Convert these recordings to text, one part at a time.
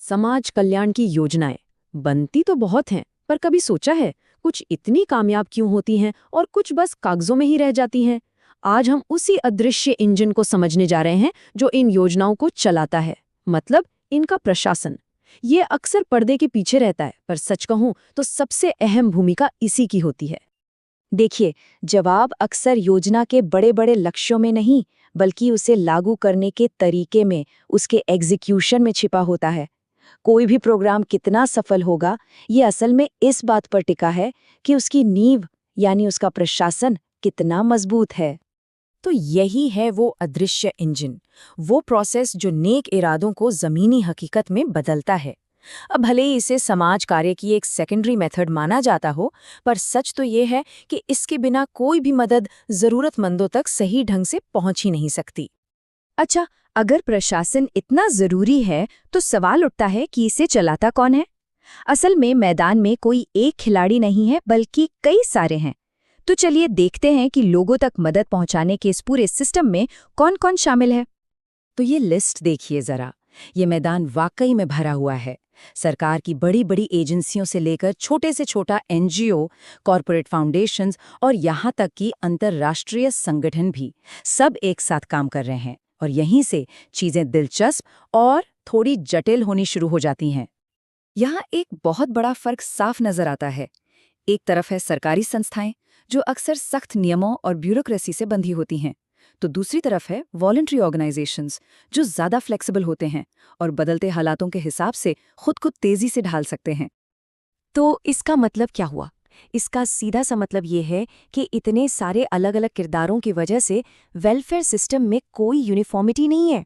समाज कल्याण की योजनाएं बनती तो बहुत हैं, पर कभी सोचा है कुछ इतनी कामयाब क्यों होती हैं और कुछ बस कागजों में ही रह जाती हैं। आज हम उसी अदृश्य इंजन को समझने जा रहे हैं जो इन योजनाओं को चलाता है, मतलब इनका प्रशासन। ये अक्सर पर्दे के पीछे रहता है, पर सच कहूं तो सबसे अहम भूमिका इसी की होती है। देखिए, जवाब अक्सर योजना के बड़े बड़े लक्ष्यों में नहीं, बल्कि उसे लागू करने के तरीके में, उसके एग्जीक्यूशन में छिपा होता है। कोई भी प्रोग्राम कितना सफल होगा, ये असल में इस बात पर टिका है कि उसकी नींव यानी उसका प्रशासन कितना मजबूत है। तो यही है वो अदृश्य इंजन, वो प्रोसेस जो नेक इरादों को जमीनी हकीकत में बदलता है। अब भले ही इसे समाज कार्य की एक सेकेंडरी मेथड माना जाता हो, पर सच तो ये है कि इसके बिना कोई भी मदद जरूरतमंदों तक सही ढंग से पहुंच ही नहीं सकती। अच्छा, अगर प्रशासन इतना जरूरी है, तो सवाल उठता है कि इसे चलाता कौन है? असल में मैदान में कोई एक खिलाड़ी नहीं है, बल्कि कई सारे हैं। तो चलिए देखते हैं कि लोगों तक मदद पहुंचाने के इस पूरे सिस्टम में कौन-कौन शामिल है। तो ये लिस्ट देखिए जरा, ये मैदान वाकई में भरा हुआ है। सरकार की बड़ी बड़ी एजेंसियों से लेकर छोटे से छोटा एनजीओ, कॉरपोरेट फाउंडेशंस और यहाँ तक कि अंतर्राष्ट्रीय संगठन भी सब एक साथ काम कर रहे हैं। और यहीं से चीजें दिलचस्प और थोड़ी जटिल होनी शुरू हो जाती हैं। यहाँ एक बहुत बड़ा फर्क साफ नजर आता है। एक तरफ है सरकारी संस्थाएं, जो अक्सर सख्त नियमों और ब्यूरोक्रेसी से बंधी होती हैं, तो दूसरी तरफ है वॉलंटरी ऑर्गेनाइजेशंस, जो ज़्यादा फ्लेक्सिबल होते हैं और बदलते हालातों के हिसाब से खुद को तेज़ी से ढाल सकते हैं। तो इसका मतलब क्या हुआ? इसका सीधा सा मतलब ये है कि इतने सारे अलग अलग किरदारों की वजह से वेलफेयर सिस्टम में कोई यूनिफॉर्मिटी नहीं है।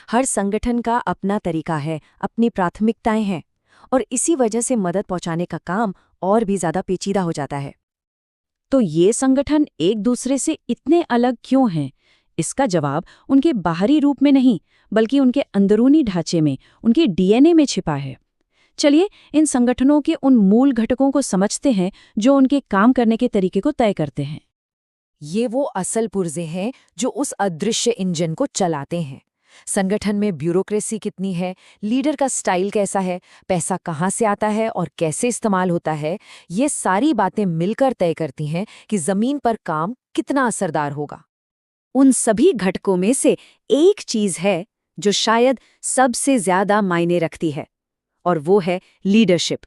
हर संगठन का अपना तरीका है, अपनी प्राथमिकताएं हैं, और इसी वजह से मदद पहुंचाने का काम और भी ज़्यादा पेचीदा हो जाता है। तो ये संगठन एक दूसरे से इतने अलग क्यों हैं? इसका जवाब उनके बाहरी रूप में नहीं, बल्कि उनके अंदरूनी ढांचे में, उनके डीएनए में छिपा है। चलिए इन संगठनों के उन मूल घटकों को समझते हैं जो उनके काम करने के तरीके को तय करते हैं। ये वो असल पुर्जे हैं जो उस अदृश्य इंजन को चलाते हैं। संगठन में ब्यूरोक्रेसी कितनी है, लीडर का स्टाइल कैसा है, पैसा कहाँ से आता है और कैसे इस्तेमाल होता है, ये सारी बातें मिलकर तय करती हैं कि जमीन पर काम कितना असरदार होगा। उन सभी घटकों में से एक चीज है जो शायद सबसे ज्यादा मायने रखती है, और वो है लीडरशिप।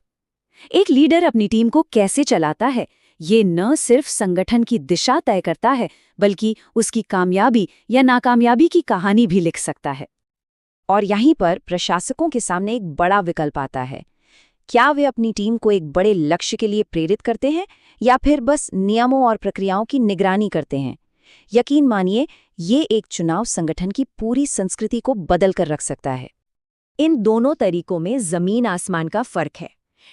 एक लीडर अपनी टीम को कैसे चलाता है, ये न सिर्फ संगठन की दिशा तय करता है, बल्कि उसकी कामयाबी या नाकामयाबी की कहानी भी लिख सकता है। और यहीं पर प्रशासकों के सामने एक बड़ा विकल्प आता है। क्या वे अपनी टीम को एक बड़े लक्ष्य के लिए प्रेरित करते हैं, या फिर बस नियमों और प्रक्रियाओं की निगरानी करते हैं? यकीन मानिए, ये एक चुनाव संगठन की पूरी संस्कृति को बदल कर रख सकता है। इन दोनों तरीकों में जमीन आसमान का फर्क है।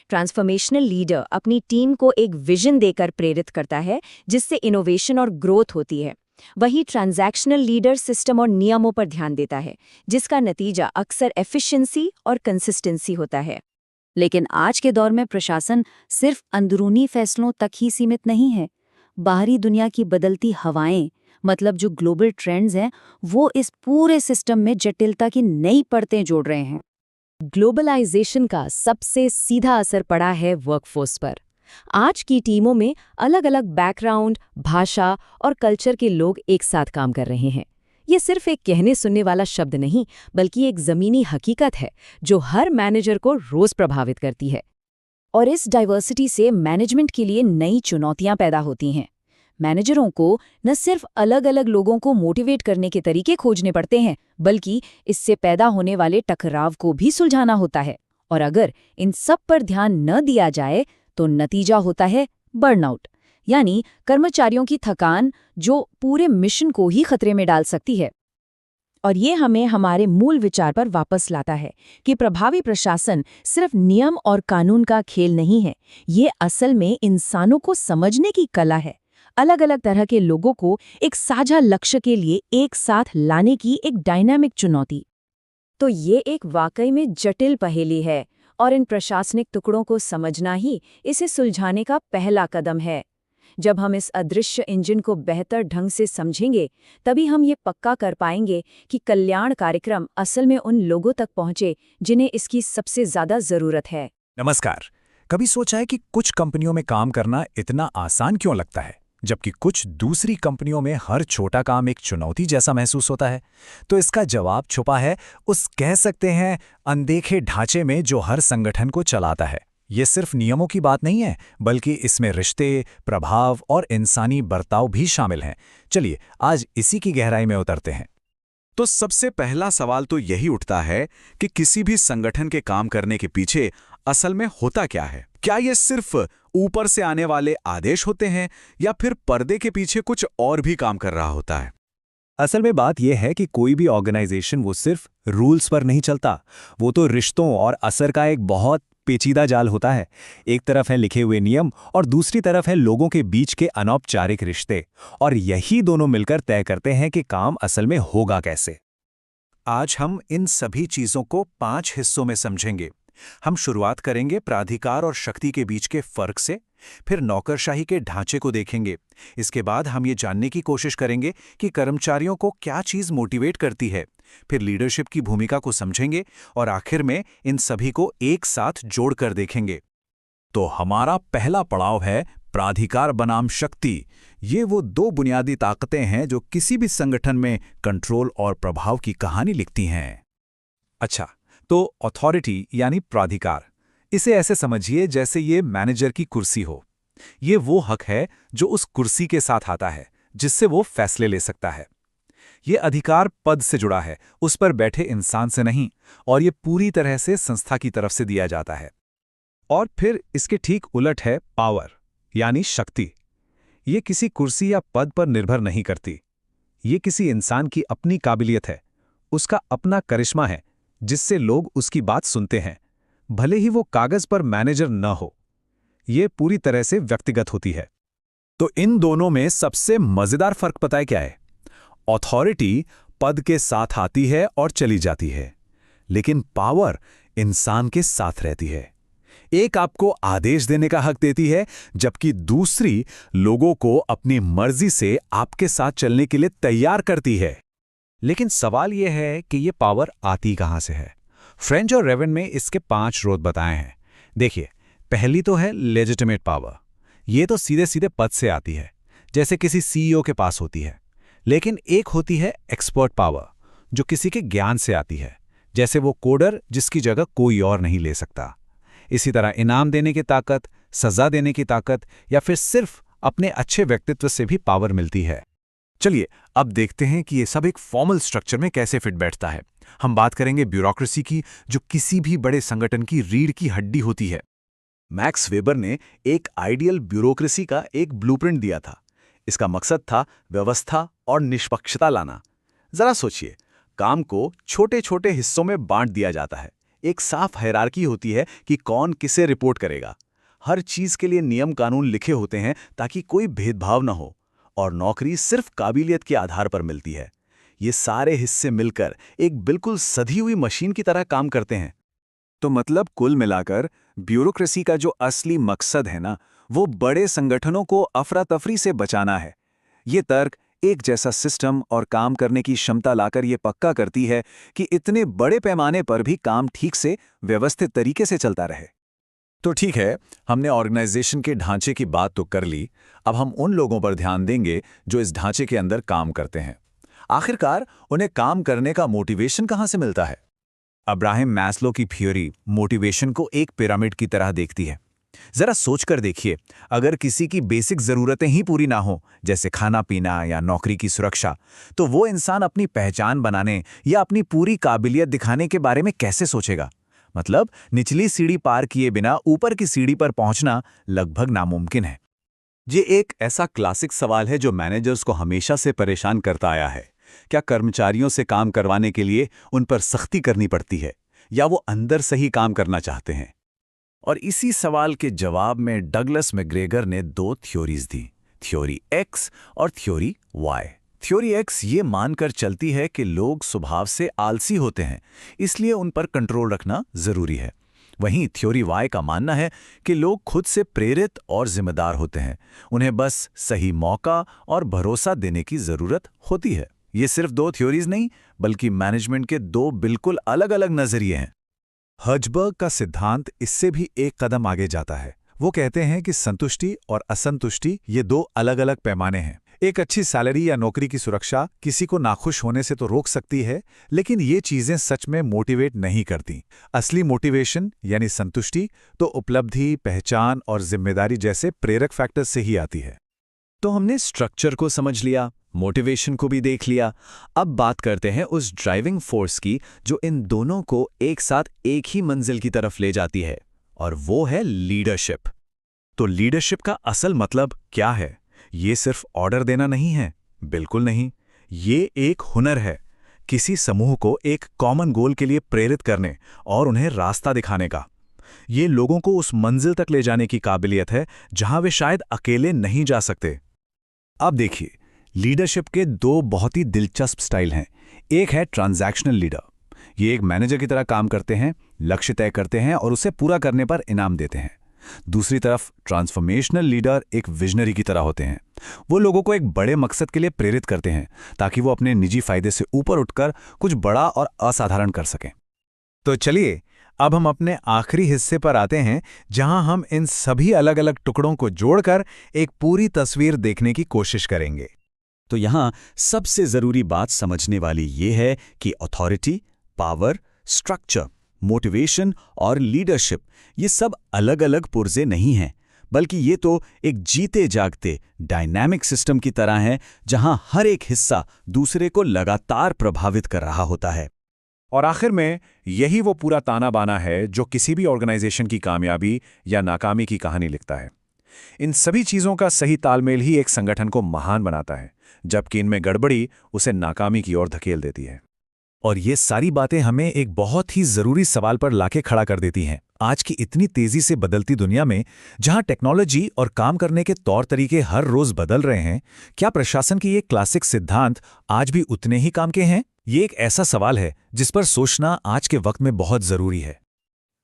ट्रांसफॉर्मेशनल लीडर अपनी टीम को एक विजन देकर प्रेरित करता है, जिससे इनोवेशन और ग्रोथ होती है। वहीं ट्रांजैक्शनल लीडर सिस्टम और नियमों पर ध्यान देता है, जिसका नतीजा अक्सर एफिशिएंसी और कंसिस्टेंसी होता है। लेकिन आज के दौर में प्रशासन सिर्फ अंदरूनी फैसलों तक ही सीमित नहीं है। बाहरी दुनिया की बदलती हवाएं, मतलब जो ग्लोबल ट्रेंड्स हैं, वो इस पूरे सिस्टम में जटिलता की नई परतें जोड़ रहे हैं। ग्लोबलाइजेशन का सबसे सीधा असर पड़ा है वर्कफोर्स पर। आज की टीमों में अलग अलग बैकग्राउंड, भाषा और कल्चर के लोग एक साथ काम कर रहे हैं। ये सिर्फ एक कहने सुनने वाला शब्द नहीं, बल्कि एक जमीनी हकीकत है जो हर मैनेजर को रोज प्रभावित करती है। और इस डाइवर्सिटी से मैनेजमेंट के लिए नई चुनौतियां पैदा होती हैं। मैनेजरों को न सिर्फ अलग अलग लोगों को मोटिवेट करने के तरीके खोजने पड़ते हैं, बल्कि इससे पैदा होने वाले टकराव को भी सुलझाना होता है। और अगर इन सब पर ध्यान न दिया जाए, तो नतीजा होता है बर्नआउट, यानी कर्मचारियों की थकान, जो पूरे मिशन को ही खतरे में डाल सकती है। और ये हमें हमारे मूल विचार पर वापस लाता है कि प्रभावी प्रशासन सिर्फ नियम और कानून का खेल नहीं है, ये असल में इंसानों को समझने की कला है। अलग अलग तरह के लोगों को एक साझा लक्ष्य के लिए एक साथ लाने की एक डायनामिक चुनौती। तो ये एक वाकई में जटिल पहेली है, और इन प्रशासनिक टुकड़ों को समझना ही इसे सुलझाने का पहला कदम है। जब हम इस अदृश्य इंजन को बेहतर ढंग से समझेंगे, तभी हम ये पक्का कर पाएंगे कि कल्याण कार्यक्रम असल में उन लोगों तक पहुंचे जिन्हें इसकी सबसे ज्यादा जरूरत है। नमस्कार। कभी सोचा है कि कुछ कंपनियों में काम करना इतना आसान क्यों लगता है, जबकि कुछ दूसरी कंपनियों में हर छोटा काम एक चुनौती जैसा महसूस होता है? तो इसका जवाब छुपा है उस कह सकते हैं अनदेखे ढांचे में जो हर संगठन को चलाता है। ये सिर्फ नियमों की बात नहीं है, बल्कि इसमें रिश्ते, प्रभाव और इंसानी बर्ताव भी शामिल हैं। चलिए आज इसी की गहराई में उतरते हैं। तो सबसे पहला सवाल तो यही उठता है कि किसी भी संगठन के काम करने के पीछे असल में होता क्या है? क्या ये सिर्फ ऊपर से आने वाले आदेश होते हैं या फिर पर्दे के पीछे कुछ और भी काम कर रहा होता है? असल में बात यह है कि कोई भी ऑर्गेनाइजेशन वो सिर्फ रूल्स पर नहीं चलता, वो तो रिश्तों और असर का एक बहुत पेचीदा जाल होता है। एक तरफ है लिखे हुए नियम और दूसरी तरफ है लोगों के बीच के अनौपचारिक रिश्ते, और यही दोनों मिलकर तय करते हैं कि काम असल में होगा कैसे। आज हम इन सभी चीजों को 5 हिस्सों में समझेंगे। हम शुरुआत करेंगे प्राधिकार और शक्ति के बीच के फर्क से, फिर नौकरशाही के ढांचे को देखेंगे। इसके बाद हम ये जानने की कोशिश करेंगे कि कर्मचारियों को क्या चीज़ मोटिवेट करती है, फिर लीडरशिप की भूमिका को समझेंगे और आखिर में इन सभी को एक साथ जोड़कर देखेंगे। तो हमारा पहला पड़ाव है प्राधिकार बनाम शक्ति। ये वो दो बुनियादी ताकतें हैं जो किसी भी संगठन में कंट्रोल और प्रभाव की कहानी लिखती हैं। अच्छा, तो अथॉरिटी यानी प्राधिकार, इसे ऐसे समझिए जैसे ये मैनेजर की कुर्सी हो। ये वो हक है जो उस कुर्सी के साथ आता है, जिससे वो फैसले ले सकता है। ये अधिकार पद से जुड़ा है, उस पर बैठे इंसान से नहीं, और ये पूरी तरह से संस्था की तरफ से दिया जाता है। और फिर इसके ठीक उलट है पावर यानी शक्ति। ये किसी कुर्सी या पद पर निर्भर नहीं करती। ये किसी इंसान की अपनी काबिलियत है, उसका अपना करिश्मा है, जिससे लोग उसकी बात सुनते हैं, भले ही वो कागज पर मैनेजर न हो। ये पूरी तरह से व्यक्तिगत होती है। तो इन दोनों में सबसे मजेदार फर्क पता है क्या है? अथॉरिटी पद के साथ आती है और चली जाती है, लेकिन पावर इंसान के साथ रहती है। एक आपको आदेश देने का हक देती है, जबकि दूसरी लोगों को अपनी मर्जी से आपके साथ चलने के लिए तैयार करती है। लेकिन सवाल यह है कि यह पावर आती कहां से है? फ्रेंच और रेवन में इसके 5 स्रोत बताए हैं। देखिए, पहली तो है लेजिटिमेट पावर। ये तो सीधे सीधे पद से आती है, जैसे किसी सीईओ के पास होती है। लेकिन एक होती है एक्सपर्ट पावर, जो किसी के ज्ञान से आती है, जैसे वो कोडर जिसकी जगह कोई और नहीं ले सकता। इसी तरह इनाम देने की ताकत, सजा देने की ताकत, या फिर सिर्फ अपने अच्छे व्यक्तित्व से भी पावर मिलती है। चलिए अब देखते हैं कि ये सब एक फॉर्मल स्ट्रक्चर में कैसे फिट बैठता है। हम बात करेंगे ब्यूरोक्रेसी की, जो किसी भी बड़े संगठन की रीढ़ की हड्डी होती है। मैक्स वेबर ने एक आइडियल ब्यूरोक्रेसी का एक ब्लूप्रिंट दिया था। इसका मकसद था व्यवस्था और निष्पक्षता लाना। जरा सोचिए, काम को छोटे छोटे हिस्सों में बांट दिया जाता है। एक साफ हायरार्की होती है कि कौन किसे रिपोर्ट करेगा। हर चीज के लिए नियम कानून लिखे होते हैं ताकि कोई भेदभाव न हो, और नौकरी सिर्फ काबिलियत के आधार पर मिलती है। ये सारे हिस्से मिलकर एक बिल्कुल सधी हुई मशीन की तरह काम करते हैं। तो मतलब कुल मिलाकर ब्यूरोक्रेसी का जो असली मकसद है ना, वो बड़े संगठनों को अफरा तफरी से बचाना है। ये तर्क एक जैसा सिस्टम और काम करने की क्षमता लाकर ये पक्का करती है कि इतने बड़े पैमाने पर भी काम ठीक से व्यवस्थित तरीके से चलता रहे। तो ठीक है, हमने ऑर्गेनाइजेशन के ढांचे की बात तो कर ली। अब हम उन लोगों पर ध्यान देंगे जो इस ढांचे के अंदर काम करते हैं। आखिरकार उन्हें काम करने का मोटिवेशन कहां से मिलता है? अब्राहम मैस्लो की थ्योरी मोटिवेशन को एक पिरामिड की तरह देखती है। जरा सोचकर देखिए, अगर किसी की बेसिक जरूरतें ही पूरी ना हो, जैसे खाना पीना या नौकरी की सुरक्षा, तो वो इंसान अपनी पहचान बनाने या अपनी पूरी काबिलियत दिखाने के बारे में कैसे सोचेगा? मतलब निचली सीढ़ी पार किए बिना ऊपर की सीढ़ी पर पहुंचना लगभग नामुमकिन है। ये एक ऐसा क्लासिक सवाल है जो मैनेजर्स को हमेशा से परेशान करता आया है। क्या कर्मचारियों से काम करवाने के लिए उन पर सख्ती करनी पड़ती है, या वो अंदर से ही काम करना चाहते हैं? और इसी सवाल के जवाब में डगलस मैकग्रेगर ने 2 थ्योरीज दी, थ्योरी एक्स और थ्योरी वाई। थ्योरी एक्स ये मानकर चलती है कि लोग स्वभाव से आलसी होते हैं, इसलिए उन पर कंट्रोल रखना जरूरी है। वहीं थ्योरी वाई का मानना है कि लोग खुद से प्रेरित और जिम्मेदार होते हैं, उन्हें बस सही मौका और भरोसा देने की जरूरत होती है। ये सिर्फ दो थ्योरीज नहीं, बल्कि मैनेजमेंट के दो बिल्कुल अलग-अलग नजरिए हैं। हर्ट्जबर्ग का सिद्धांत इससे भी एक कदम आगे जाता है। वो कहते हैं कि संतुष्टि और असंतुष्टि ये दो अलग-अलग पैमाने हैं। एक अच्छी सैलरी या नौकरी की सुरक्षा किसी को नाखुश होने से तो रोक सकती है, लेकिन ये चीजें सच में मोटिवेट नहीं करती। असली मोटिवेशन यानी संतुष्टि तो उपलब्धि, पहचान और जिम्मेदारी जैसे प्रेरक फैक्टर्स से ही आती है। तो हमने स्ट्रक्चर को समझ लिया, मोटिवेशन को भी देख लिया। अब बात करते हैं उस ड्राइविंग फोर्स की जो इन दोनों को एक साथ एक ही मंजिल की तरफ ले जाती है, और वो है लीडरशिप। तो लीडरशिप का असल मतलब क्या है? ये सिर्फ ऑर्डर देना नहीं है, बिल्कुल नहीं। ये एक हुनर है, किसी समूह को एक कॉमन गोल के लिए प्रेरित करने और उन्हें रास्ता दिखाने का। ये लोगों को उस मंजिल तक ले जाने की काबिलियत है जहां वे शायद अकेले नहीं जा सकते। अब देखिए, लीडरशिप के दो बहुत ही दिलचस्प स्टाइल हैं। एक है ट्रांजैक्शनल लीडर। ये एक मैनेजर की तरह काम करते हैं, लक्ष्य तय करते हैं और उसे पूरा करने पर इनाम देते हैं। दूसरी तरफ ट्रांसफॉर्मेशनल लीडर एक विजनरी की तरह होते हैं। वो लोगों को एक बड़े मकसद के लिए प्रेरित करते हैं ताकि वो अपने निजी फायदे से ऊपर उठकर कुछ बड़ा और असाधारण कर सकें। तो चलिए, अब हम अपने आखिरी हिस्से पर आते हैं, जहां हम इन सभी अलग अलग टुकड़ों को जोड़कर एक पूरी तस्वीर देखने की कोशिश करेंगे। तो यहाँ सबसे जरूरी बात समझने वाली ये है कि अथॉरिटी, पावर, स्ट्रक्चर, मोटिवेशन और लीडरशिप ये सब अलग अलग पुर्जे नहीं हैं, बल्कि ये तो एक जीते जागते डायनामिक सिस्टम की तरह है जहां हर एक हिस्सा दूसरे को लगातार प्रभावित कर रहा होता है। और आखिर में यही वो पूरा ताना बाना है जो किसी भी ऑर्गेनाइजेशन की कामयाबी या नाकामी की कहानी लिखता है। इन सभी चीजों का सही तालमेल ही एक संगठन को महान बनाता है, जबकि इनमें गड़बड़ी उसे नाकामी की ओर धकेल देती है। और ये सारी बातें हमें एक बहुत ही जरूरी सवाल पर लाके खड़ा कर देती हैं। आज की इतनी तेजी से बदलती दुनिया में, जहां टेक्नोलॉजी और काम करने के तौर तरीके हर रोज बदल रहे हैं, क्या प्रशासन की ये क्लासिक सिद्धांत आज भी उतने ही काम के हैं? ये एक ऐसा सवाल है जिस पर सोचना आज के वक्त में बहुत जरूरी है।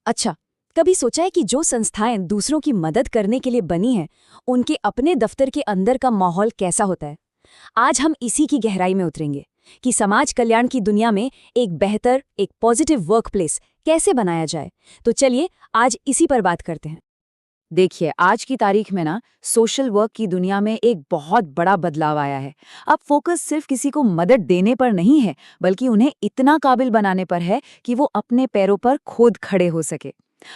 अच्छा, कभी सोचा है कि जो संस्थाएं दूसरों की मदद करने के लिए बनी हैं, उनके अपने दफ्तर के अंदर का माहौल कैसा होता है? आज हम इसी की गहराई में उतरेंगे कि समाज कल्याण की दुनिया में एक बेहतर, एक पॉजिटिव वर्कप्लेस कैसे बनाया जाए। तो चलिए आज इसी पर बात करते हैं। देखिए, आज की तारीख में सोशल वर्क की दुनिया में एक बहुत बड़ा बदलाव आया है। अब फोकस सिर्फ किसी को मदद देने पर नहीं है, बल्कि उन्हें इतना काबिल बनाने पर है कि वो अपने पैरों पर खुद खड़े हो सके।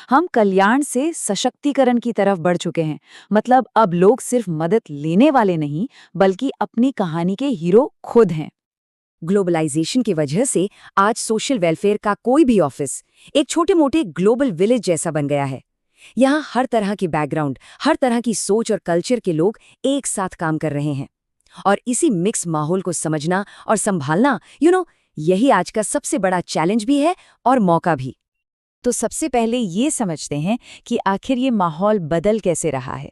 हम कल्याण से सशक्तिकरण की तरफ बढ़ चुके हैं। मतलब अब लोग सिर्फ मदद लेने वाले नहीं, बल्कि अपनी कहानी के हीरो खुद हैं। ग्लोबलाइजेशन की वजह से आज सोशल वेलफेयर का कोई भी ऑफिस एक छोटे-मोटे ग्लोबल विलेज जैसा बन गया है। यहाँ हर तरह की बैकग्राउंड, हर तरह की सोच और कल्चर के लोग एक साथ काम कर रहे हैं। और इसी मिक्स माहौल को समझना और संभालना, यही आज का सबसे बड़ा चैलेंज भी है और मौका भी। तो सबसे पहले ये समझते हैं कि आखिर ये माहौल बदल कैसे रहा है।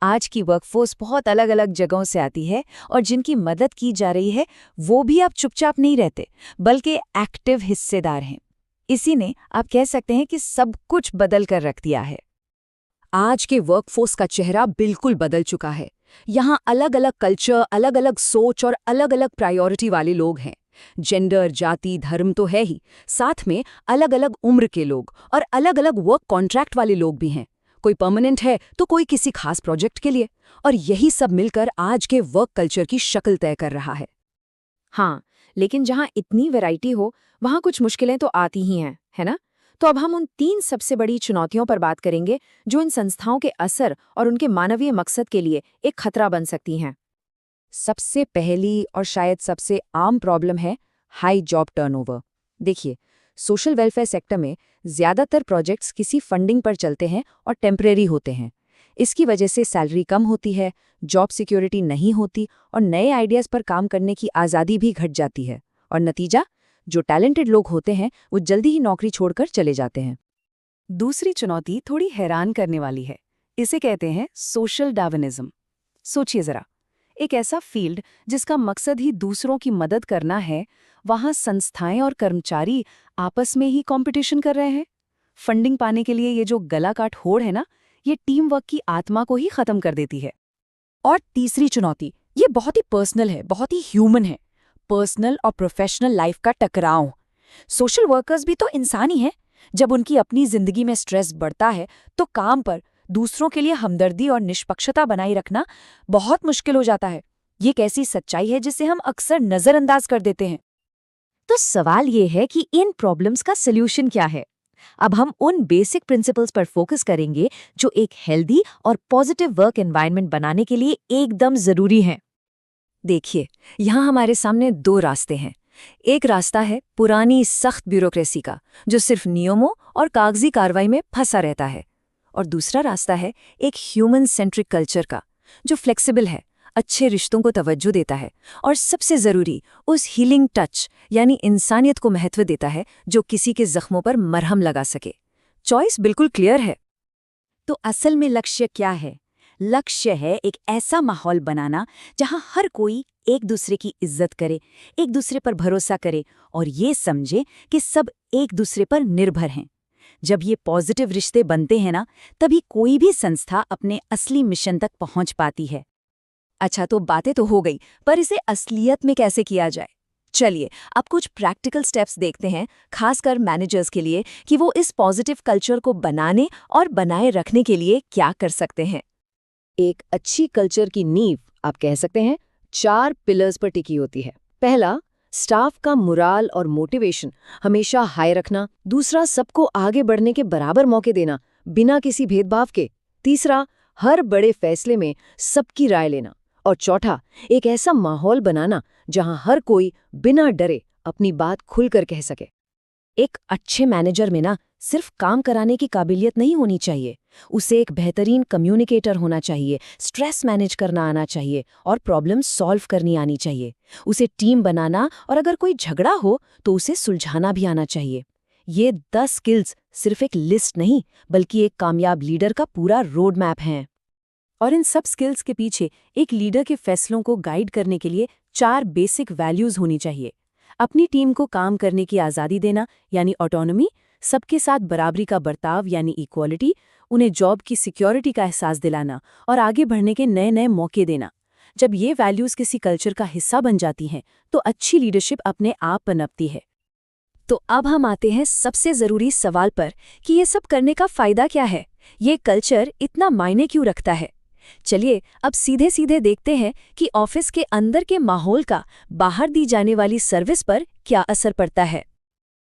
आज की वर्कफोर्स बहुत अलग अलग जगहों से आती है, और जिनकी मदद की जा रही है वो भी अब चुपचाप नहीं रहते, बल्कि एक्टिव हिस्सेदार हैं। इसी ने आप कह सकते हैं कि सब कुछ बदल कर रख दिया है। आज के वर्कफोर्स का चेहरा बिल्कुल बदल चुका है। यहाँ अलग अलग कल्चर, अलग अलग सोच और अलग अलग प्रायोरिटी वाले लोग हैं। जेंडर, जाति, धर्म तो है ही, साथ में अलग अलग उम्र के लोग और अलग अलग वर्क कॉन्ट्रैक्ट वाले लोग भी हैं। कोई परमानेंट है तो कोई किसी खास प्रोजेक्ट के लिए, और यही सब मिलकर आज के वर्क कल्चर की शक्ल तय कर रहा है। हाँ, लेकिन जहाँ इतनी वैरायटी हो, वहाँ कुछ मुश्किलें तो आती ही हैं, है ना? तो अब हम उन 3 सबसे बड़ी चुनौतियों पर बात करेंगे जो इन संस्थाओं के असर और उनके मानवीय मकसद के लिए एक खतरा बन सकती हैं। सबसे पहली और शायद सबसे आम प्रॉब्लम है हाई जॉब टर्नओवर। देखिए, सोशल वेलफेयर सेक्टर में ज़्यादातर प्रोजेक्ट्स किसी फंडिंग पर चलते हैं और टेम्परेरी होते हैं। इसकी वजह से सैलरी कम होती है, जॉब सिक्योरिटी नहीं होती और नए आइडियाज़ पर काम करने की आज़ादी भी घट जाती है। और नतीजा, जो टैलेंटेड लोग होते हैं वो जल्दी ही नौकरी छोड़कर चले जाते हैं। दूसरी चुनौती थोड़ी हैरान करने वाली है। इसे कहते हैं सोशल डार्विनिज्म। सोचिए ज़रा, एक ऐसा फील्ड जिसका मकसद ही दूसरों की मदद करना है, वहाँ संस्थाएं और कर्मचारी आपस में ही कंपटीशन कर रहे हैं। फंडिंग पाने के लिए ये जो गला काट होड़ है ना, ये टीम वर्क की आत्मा को ही खत्म कर देती है। और तीसरी चुनौती, ये बहुत ही पर्सनल है, बहुत ही ह्यूमन है। पर्सनल और प्रोफेशनल लाइफ का टकराव। सोशल वर्कर्स भी तो इंसान ही हैं। जब उनकी अपनी जिंदगी में स्ट्रेस बढ़ता है तो काम पर दूसरों के लिए हमदर्दी और निष्पक्षता बनाए रखना बहुत मुश्किल हो जाता है। ये एक ऐसी सच्चाई है जिसे हम अक्सर नजरअंदाज कर देते हैं। तो सवाल ये है कि इन प्रॉब्लम्स का सल्यूशन क्या है। अब हम उन बेसिक प्रिंसिपल्स पर फोकस करेंगे जो एक हेल्दी और पॉजिटिव वर्क एनवायरनमेंट बनाने के लिए एकदम जरूरी हैं। देखिए, यहाँ हमारे सामने दो रास्ते हैं। एक रास्ता है पुरानी सख्त ब्यूरोक्रेसी का, जो सिर्फ नियमों और कागजी कार्रवाई में फंसा रहता है। और दूसरा रास्ता है एक ह्यूमन सेंट्रिक कल्चर का, जो फ्लेक्सिबल है, अच्छे रिश्तों को तवज्जो देता है और सबसे ज़रूरी उस हीलिंग टच यानी इंसानियत को महत्व देता है जो किसी के जख्मों पर मरहम लगा सके। चॉइस बिल्कुल क्लियर है। तो असल में लक्ष्य क्या है? लक्ष्य है एक ऐसा माहौल बनाना जहां हर कोई एक दूसरे की इज्जत करे, एक दूसरे पर भरोसा करे और ये समझे कि सब एक दूसरे पर निर्भर हैं। जब ये पॉजिटिव रिश्ते बनते हैं ना, तभी कोई भी संस्था अपने असली मिशन तक पहुंच पाती है। अच्छा, तो बातें तो हो गई, पर इसे असलियत में कैसे किया जाए? चलिए अब कुछ प्रैक्टिकल स्टेप्स देखते हैं, खासकर मैनेजर्स के लिए, कि वो इस पॉजिटिव कल्चर को बनाने और बनाए रखने के लिए क्या कर सकते हैं। एक अच्छी कल्चर की नींव आप कह सकते हैं 4 पिलर्स पर टिकी होती है। पहला, स्टाफ का मोराल और मोटिवेशन हमेशा हाई रखना। दूसरा, सबको आगे बढ़ने के बराबर मौके देना बिना किसी भेदभाव के। तीसरा, हर बड़े फैसले में सबकी राय लेना। और चौथा, एक ऐसा माहौल बनाना जहां हर कोई बिना डरे अपनी बात खुलकर कह सके। एक अच्छे मैनेजर में ना सिर्फ काम कराने की काबिलियत नहीं होनी चाहिए, उसे एक बेहतरीन कम्युनिकेटर होना चाहिए, स्ट्रेस मैनेज करना आना चाहिए और प्रॉब्लम सॉल्व करनी आनी चाहिए। उसे टीम बनाना और अगर कोई झगड़ा हो तो उसे सुलझाना भी आना चाहिए। ये 10 स्किल्स सिर्फ एक लिस्ट नहीं, बल्कि एक कामयाब लीडर का पूरा रोड मैप हैं। और इन सब स्किल्स के पीछे एक लीडर के फैसलों को गाइड करने के लिए 4 बेसिक वैल्यूज होनी चाहिए। अपनी टीम को काम करने की आज़ादी देना यानी ऑटोनॉमी, सबके साथ बराबरी का बर्ताव यानी इक्वालिटी, उन्हें जॉब की सिक्योरिटी का एहसास दिलाना और आगे बढ़ने के नए नए मौके देना। जब ये वैल्यूज किसी कल्चर का हिस्सा बन जाती हैं तो अच्छी लीडरशिप अपने आप पनपती है। तो अब हम आते हैं सबसे ज़रूरी सवाल पर कि ये सब करने का फ़ायदा क्या है, ये कल्चर इतना मायने क्यों रखता है। चलिए अब सीधे सीधे देखते हैं कि ऑफिस के अंदर के माहौल का बाहर दी जाने वाली सर्विस पर क्या असर पड़ता है।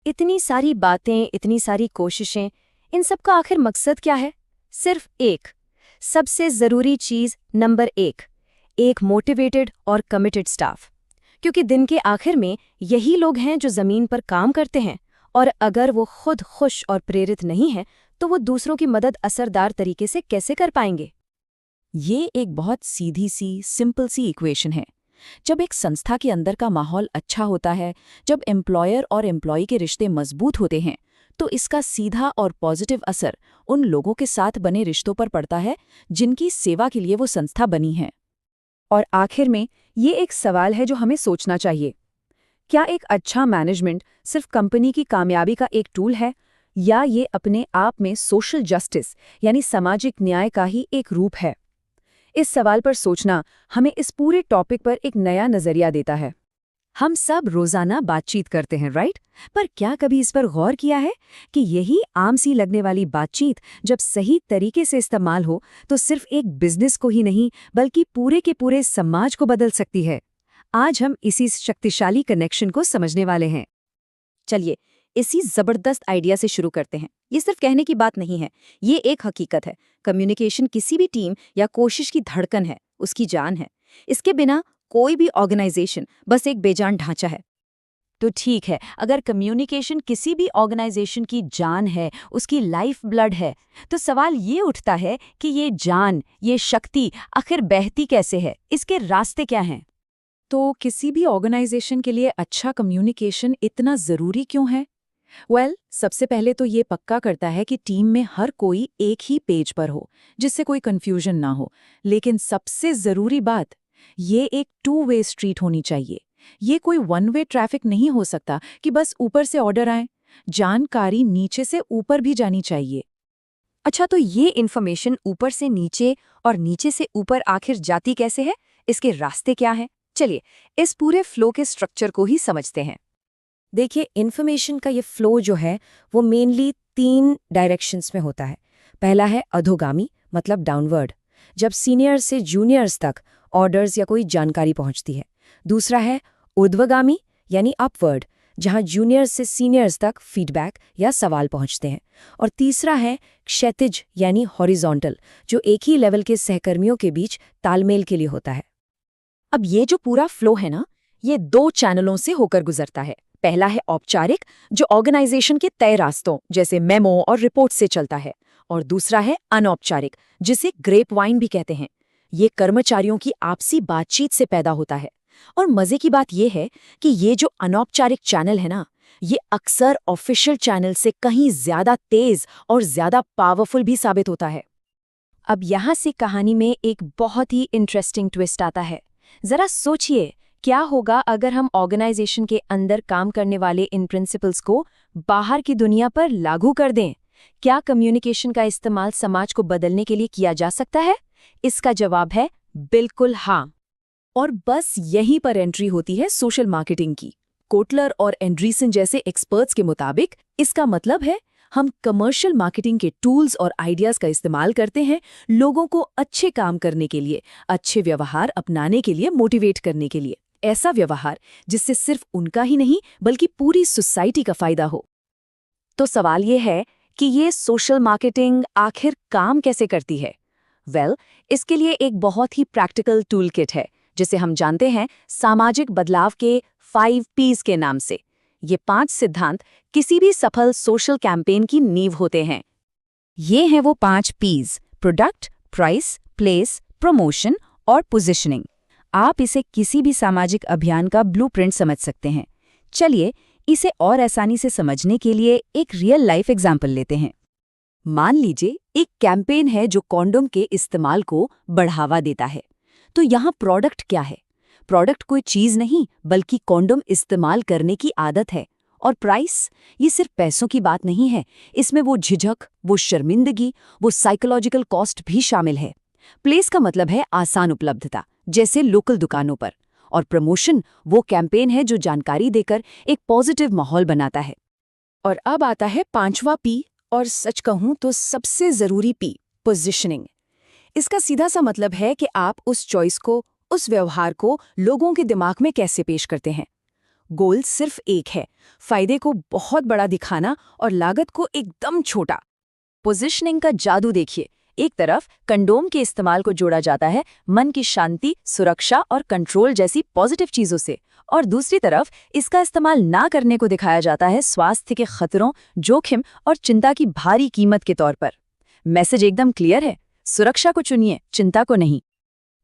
इतनी सारी बातें, इतनी सारी कोशिशें, इन सब का आखिर मकसद क्या है? सिर्फ एक, सबसे ज़रूरी चीज़ नंबर 1, एक मोटिवेटेड और कमिटेड स्टाफ। क्योंकि दिन के आखिर में यही लोग हैं जो ज़मीन पर काम करते हैं, और अगर वो खुद खुश और प्रेरित नहीं हैं तो वो दूसरों की मदद असरदार तरीके से कैसे कर पाएंगे। ये एक बहुत सीधी सी, सिंपल सी इक्वेशन है। जब एक संस्था के अंदर का माहौल अच्छा होता है, जब एम्प्लॉयर और एम्प्लॉई के रिश्ते मजबूत होते हैं, तो इसका सीधा और पॉजिटिव असर उन लोगों के साथ बने रिश्तों पर पड़ता है जिनकी सेवा के लिए वो संस्था बनी है। और आखिर में ये एक सवाल है जो हमें सोचना चाहिए, क्या एक अच्छा मैनेजमेंट सिर्फ कंपनी की कामयाबी का एक टूल है, या ये अपने आप में सोशल जस्टिस यानी सामाजिक न्याय का ही एक रूप है? इस सवाल पर सोचना हमें इस पूरे टॉपिक पर एक नया नजरिया देता है। हम सब रोजाना बातचीत करते हैं, राइट? पर क्या कभी इस पर गौर किया है कि यही आम सी लगने वाली बातचीत जब सही तरीके से इस्तेमाल हो तो सिर्फ एक बिजनेस को ही नहीं बल्कि पूरे के पूरे समाज को बदल सकती है। आज हम इसी शक्तिशाली कनेक्शन को समझने वाले हैं। चलिए इसी जबरदस्त आइडिया से शुरू करते हैं। ये सिर्फ कहने की बात नहीं है, ये एक हकीकत है। कम्युनिकेशन किसी भी टीम या कोशिश की धड़कन है, उसकी जान है। इसके बिना कोई भी ऑर्गेनाइजेशन बस एक बेजान ढांचा है। तो ठीक है, अगर कम्युनिकेशन किसी भी ऑर्गेनाइजेशन की जान है, उसकी लाइफ ब्लड है, तो सवाल ये उठता है कि ये जान, ये शक्ति आखिर बहती कैसे है, इसके रास्ते क्या हैं? तो किसी भी ऑर्गेनाइजेशन के लिए अच्छा कम्युनिकेशन इतना ज़रूरी क्यों है? सबसे पहले तो ये पक्का करता है कि टीम में हर कोई एक ही पेज पर हो, जिससे कोई कन्फ्यूजन ना हो। लेकिन सबसे ज़रूरी बात, ये एक 2 वे स्ट्रीट होनी चाहिए। ये कोई 1 वे ट्रैफिक नहीं हो सकता कि बस ऊपर से ऑर्डर आए। जानकारी नीचे से ऊपर भी जानी चाहिए। अच्छा, तो ये इन्फॉर्मेशन ऊपर से नीचे और नीचे से ऊपर आखिर जाती कैसे है? इसके रास्ते क्या हैं? चलिए, इस पूरे फ्लो के स्ट्रक्चर को ही समझते हैं। देखिए, इन्फॉर्मेशन का ये फ्लो जो है वो मेनली 3 डायरेक्शंस में होता है। पहला है अधोगामी, मतलब डाउनवर्ड, जब सीनियर से जूनियर्स तक ऑर्डर्स या कोई जानकारी पहुंचती है। दूसरा है ऊर्ध्वगामी, यानी अपवर्ड, जहां जूनियर्स से सीनियर्स तक फीडबैक या सवाल पहुंचते हैं। और तीसरा है क्षैतिज, यानी हॉरिजॉन्टल, जो एक ही लेवल के सहकर्मियों के बीच तालमेल के लिए होता है। अब ये जो पूरा फ्लो है ना, ये 2 चैनलों से होकर गुजरता है। पहला है औपचारिक, जो ऑर्गेनाइजेशन के तय रास्तों जैसे मेमो और रिपोर्ट से चलता है, और दूसरा है अनौपचारिक, जिसे ग्रेप वाइन भी कहते हैं। ये कर्मचारियों की आपसी बातचीत से पैदा होता है। और मजे की बात यह है कि ये जो अनौपचारिक चैनल है ना, ये अक्सर ऑफिशियल चैनल से कहीं ज्यादा तेज और ज्यादा पावरफुल भी साबित होता है। अब यहाँ से कहानी में एक बहुत ही इंटरेस्टिंग ट्विस्ट आता है। जरा सोचिए, क्या होगा अगर हम ऑर्गेनाइजेशन के अंदर काम करने वाले इन प्रिंसिपल्स को बाहर की दुनिया पर लागू कर दें? क्या कम्युनिकेशन का इस्तेमाल समाज को बदलने के लिए किया जा सकता है? इसका जवाब है बिल्कुल हाँ। और बस यहीं पर एंट्री होती है सोशल मार्केटिंग की। कोटलर और एंड्रीसन जैसे एक्सपर्ट्स के मुताबिक इसका मतलब है हम कमर्शियल मार्केटिंग के टूल्स और आइडियाज का इस्तेमाल करते हैं लोगों को अच्छे काम करने के लिए, अच्छे व्यवहार अपनाने के लिए मोटिवेट करने के लिए। ऐसा व्यवहार जिससे सिर्फ उनका ही नहीं बल्कि पूरी सोसाइटी का फायदा हो। तो सवाल ये है कि ये सोशल मार्केटिंग आखिर काम कैसे करती है? इसके लिए एक बहुत ही प्रैक्टिकल टूल किट है, जिसे हम जानते हैं सामाजिक बदलाव के 5 P's के नाम से। ये 5 सिद्धांत किसी भी सफल सोशल कैंपेन की नींव होते हैं। ये हैं वो 5 P's: product, price, place, promotion और पोजिशनिंग। आप इसे किसी भी सामाजिक अभियान का ब्लूप्रिंट समझ सकते हैं। चलिए, इसे और आसानी से समझने के लिए एक रियल लाइफ एग्जाम्पल लेते हैं। मान लीजिए एक कैंपेन है जो कॉन्डोम के इस्तेमाल को बढ़ावा देता है। तो यहाँ प्रोडक्ट क्या है? प्रोडक्ट कोई चीज नहीं बल्कि कॉन्डोम इस्तेमाल करने की आदत है। और प्राइस, ये सिर्फ पैसों की बात नहीं है, इसमें वो झिझक, वो शर्मिंदगी, वो साइकोलॉजिकल कॉस्ट भी शामिल है। प्लेस का मतलब है आसान उपलब्धता, जैसे लोकल दुकानों पर। और प्रमोशन वो कैंपेन है जो जानकारी देकर एक पॉजिटिव माहौल बनाता है। और अब आता है 5वां P, और सच कहूं तो सबसे जरूरी P, पोजिशनिंग। इसका सीधा सा मतलब है कि आप उस चॉइस को, उस व्यवहार को लोगों के दिमाग में कैसे पेश करते हैं। गोल सिर्फ एक है, फायदे को बहुत बड़ा दिखाना और लागत को एकदम छोटा। पोजिशनिंग का जादू देखिए। एक तरफ कंडोम के इस्तेमाल को जोड़ा जाता है मन की शांति, सुरक्षा और कंट्रोल जैसी पॉजिटिव चीजों से, और दूसरी तरफ इसका इस्तेमाल ना करने को दिखाया जाता है स्वास्थ्य के खतरों, जोखिम और चिंता की भारी कीमत के तौर पर। मैसेज एकदम क्लियर है, सुरक्षा को चुनिए, चिंता को नहीं।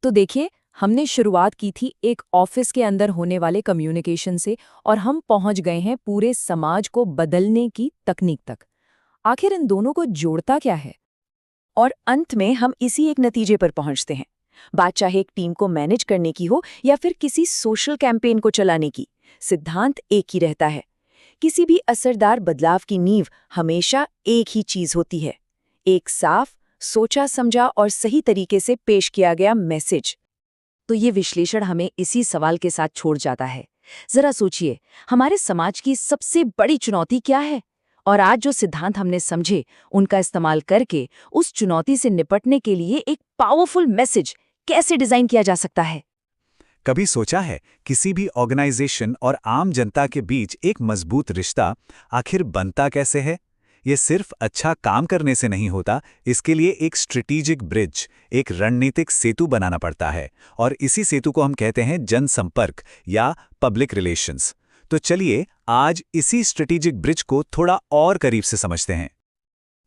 तो देखिए, हमने शुरुआत की थी एक ऑफिस के अंदर होने वाले कम्युनिकेशन से, और हम पहुंच गए हैं पूरे समाज को बदलने की तकनीक तक। आखिर इन दोनों को जोड़ता क्या है? और अंत में हम इसी एक नतीजे पर पहुंचते हैं। बात चाहे एक टीम को मैनेज करने की हो या फिर किसी सोशल कैंपेन को चलाने की, सिद्धांत एक ही रहता है। किसी भी असरदार बदलाव की नींव हमेशा एक ही चीज होती है, एक साफ, सोचा समझा और सही तरीके से पेश किया गया मैसेज। तो ये विश्लेषण हमें इसी सवाल के साथ छोड़ जाता है। जरा सोचिए, हमारे समाज की सबसे बड़ी चुनौती क्या है? और आज जो सिद्धांत हमने समझे, उनका इस्तेमाल करके उस चुनौती से निपटने के लिए एक पावरफुल मैसेज कैसे डिजाइन किया जा सकता है? कभी सोचा है किसी भी ऑर्गेनाइजेशन और आम जनता के बीच एक मजबूत रिश्ता आखिर बनता कैसे है? ये सिर्फ अच्छा काम करने से नहीं होता, इसके लिए एक स्ट्रेटेजिक ब्रिज, एक रणनीतिक सेतु बनाना पड़ता है, और इसी सेतु को हम कहते हैं जनसंपर्क या पब्लिक रिलेशंस। तो चलिए आज इसी स्ट्रेटेजिक ब्रिज को थोड़ा और करीब से समझते हैं।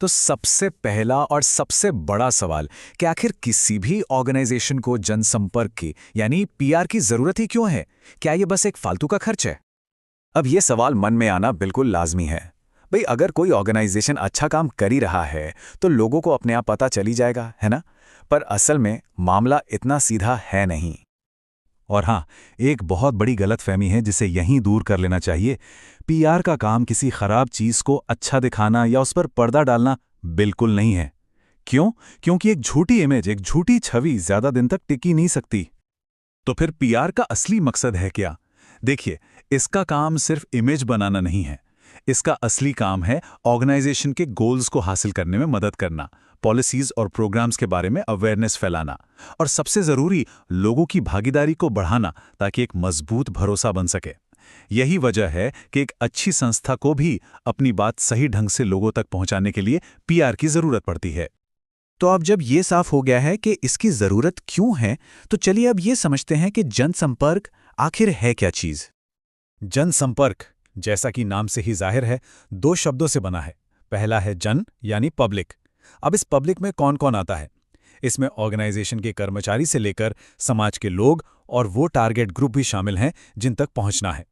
तो सबसे पहला और सबसे बड़ा सवाल कि आखिर किसी भी ऑर्गेनाइजेशन को जनसंपर्क की यानी पीआर की जरूरत ही क्यों है? क्या ये बस एक फालतू का खर्च है? अब ये सवाल मन में आना बिल्कुल लाजमी है। भाई, अगर कोई ऑर्गेनाइजेशन अच्छा काम कर ही रहा है तो लोगों को अपने आप पता चली जाएगा, है ना? पर असल में मामला इतना सीधा है नहीं। और हाँ, एक बहुत बड़ी गलतफहमी है जिसे यहीं दूर कर लेना चाहिए। पीआर का काम किसी खराब चीज को अच्छा दिखाना या उस पर पर्दा डालना बिल्कुल नहीं है। क्यों? क्योंकि एक झूठी इमेज, एक झूठी छवि ज्यादा दिन तक टिकी नहीं सकती। तो फिर पीआर का असली मकसद है क्या? देखिए, इसका काम सिर्फ इमेज बनाना नहीं है। इसका असली काम है ऑर्गेनाइजेशन के गोल्स को हासिल करने में मदद करना, पॉलिसीज और प्रोग्राम्स के बारे में अवेयरनेस फैलाना, और सबसे जरूरी, लोगों की भागीदारी को बढ़ाना ताकि एक मजबूत भरोसा बन सके। यही वजह है कि एक अच्छी संस्था को भी अपनी बात सही ढंग से लोगों तक पहुंचाने के लिए पीआर की जरूरत पड़ती है। तो अब जब ये साफ हो गया है कि इसकी जरूरत क्यों है, तो चलिए अब ये समझते हैं कि जनसंपर्क आखिर है क्या चीज। जनसंपर्क, जैसा कि नाम से ही जाहिर है, दो शब्दों से बना है। पहला है जन यानी पब्लिक। अब इस पब्लिक में कौन कौन आता है? इसमें ऑर्गेनाइजेशन के कर्मचारी से लेकर समाज के लोग और वो टारगेट ग्रुप भी शामिल हैं जिन तक पहुंचना है।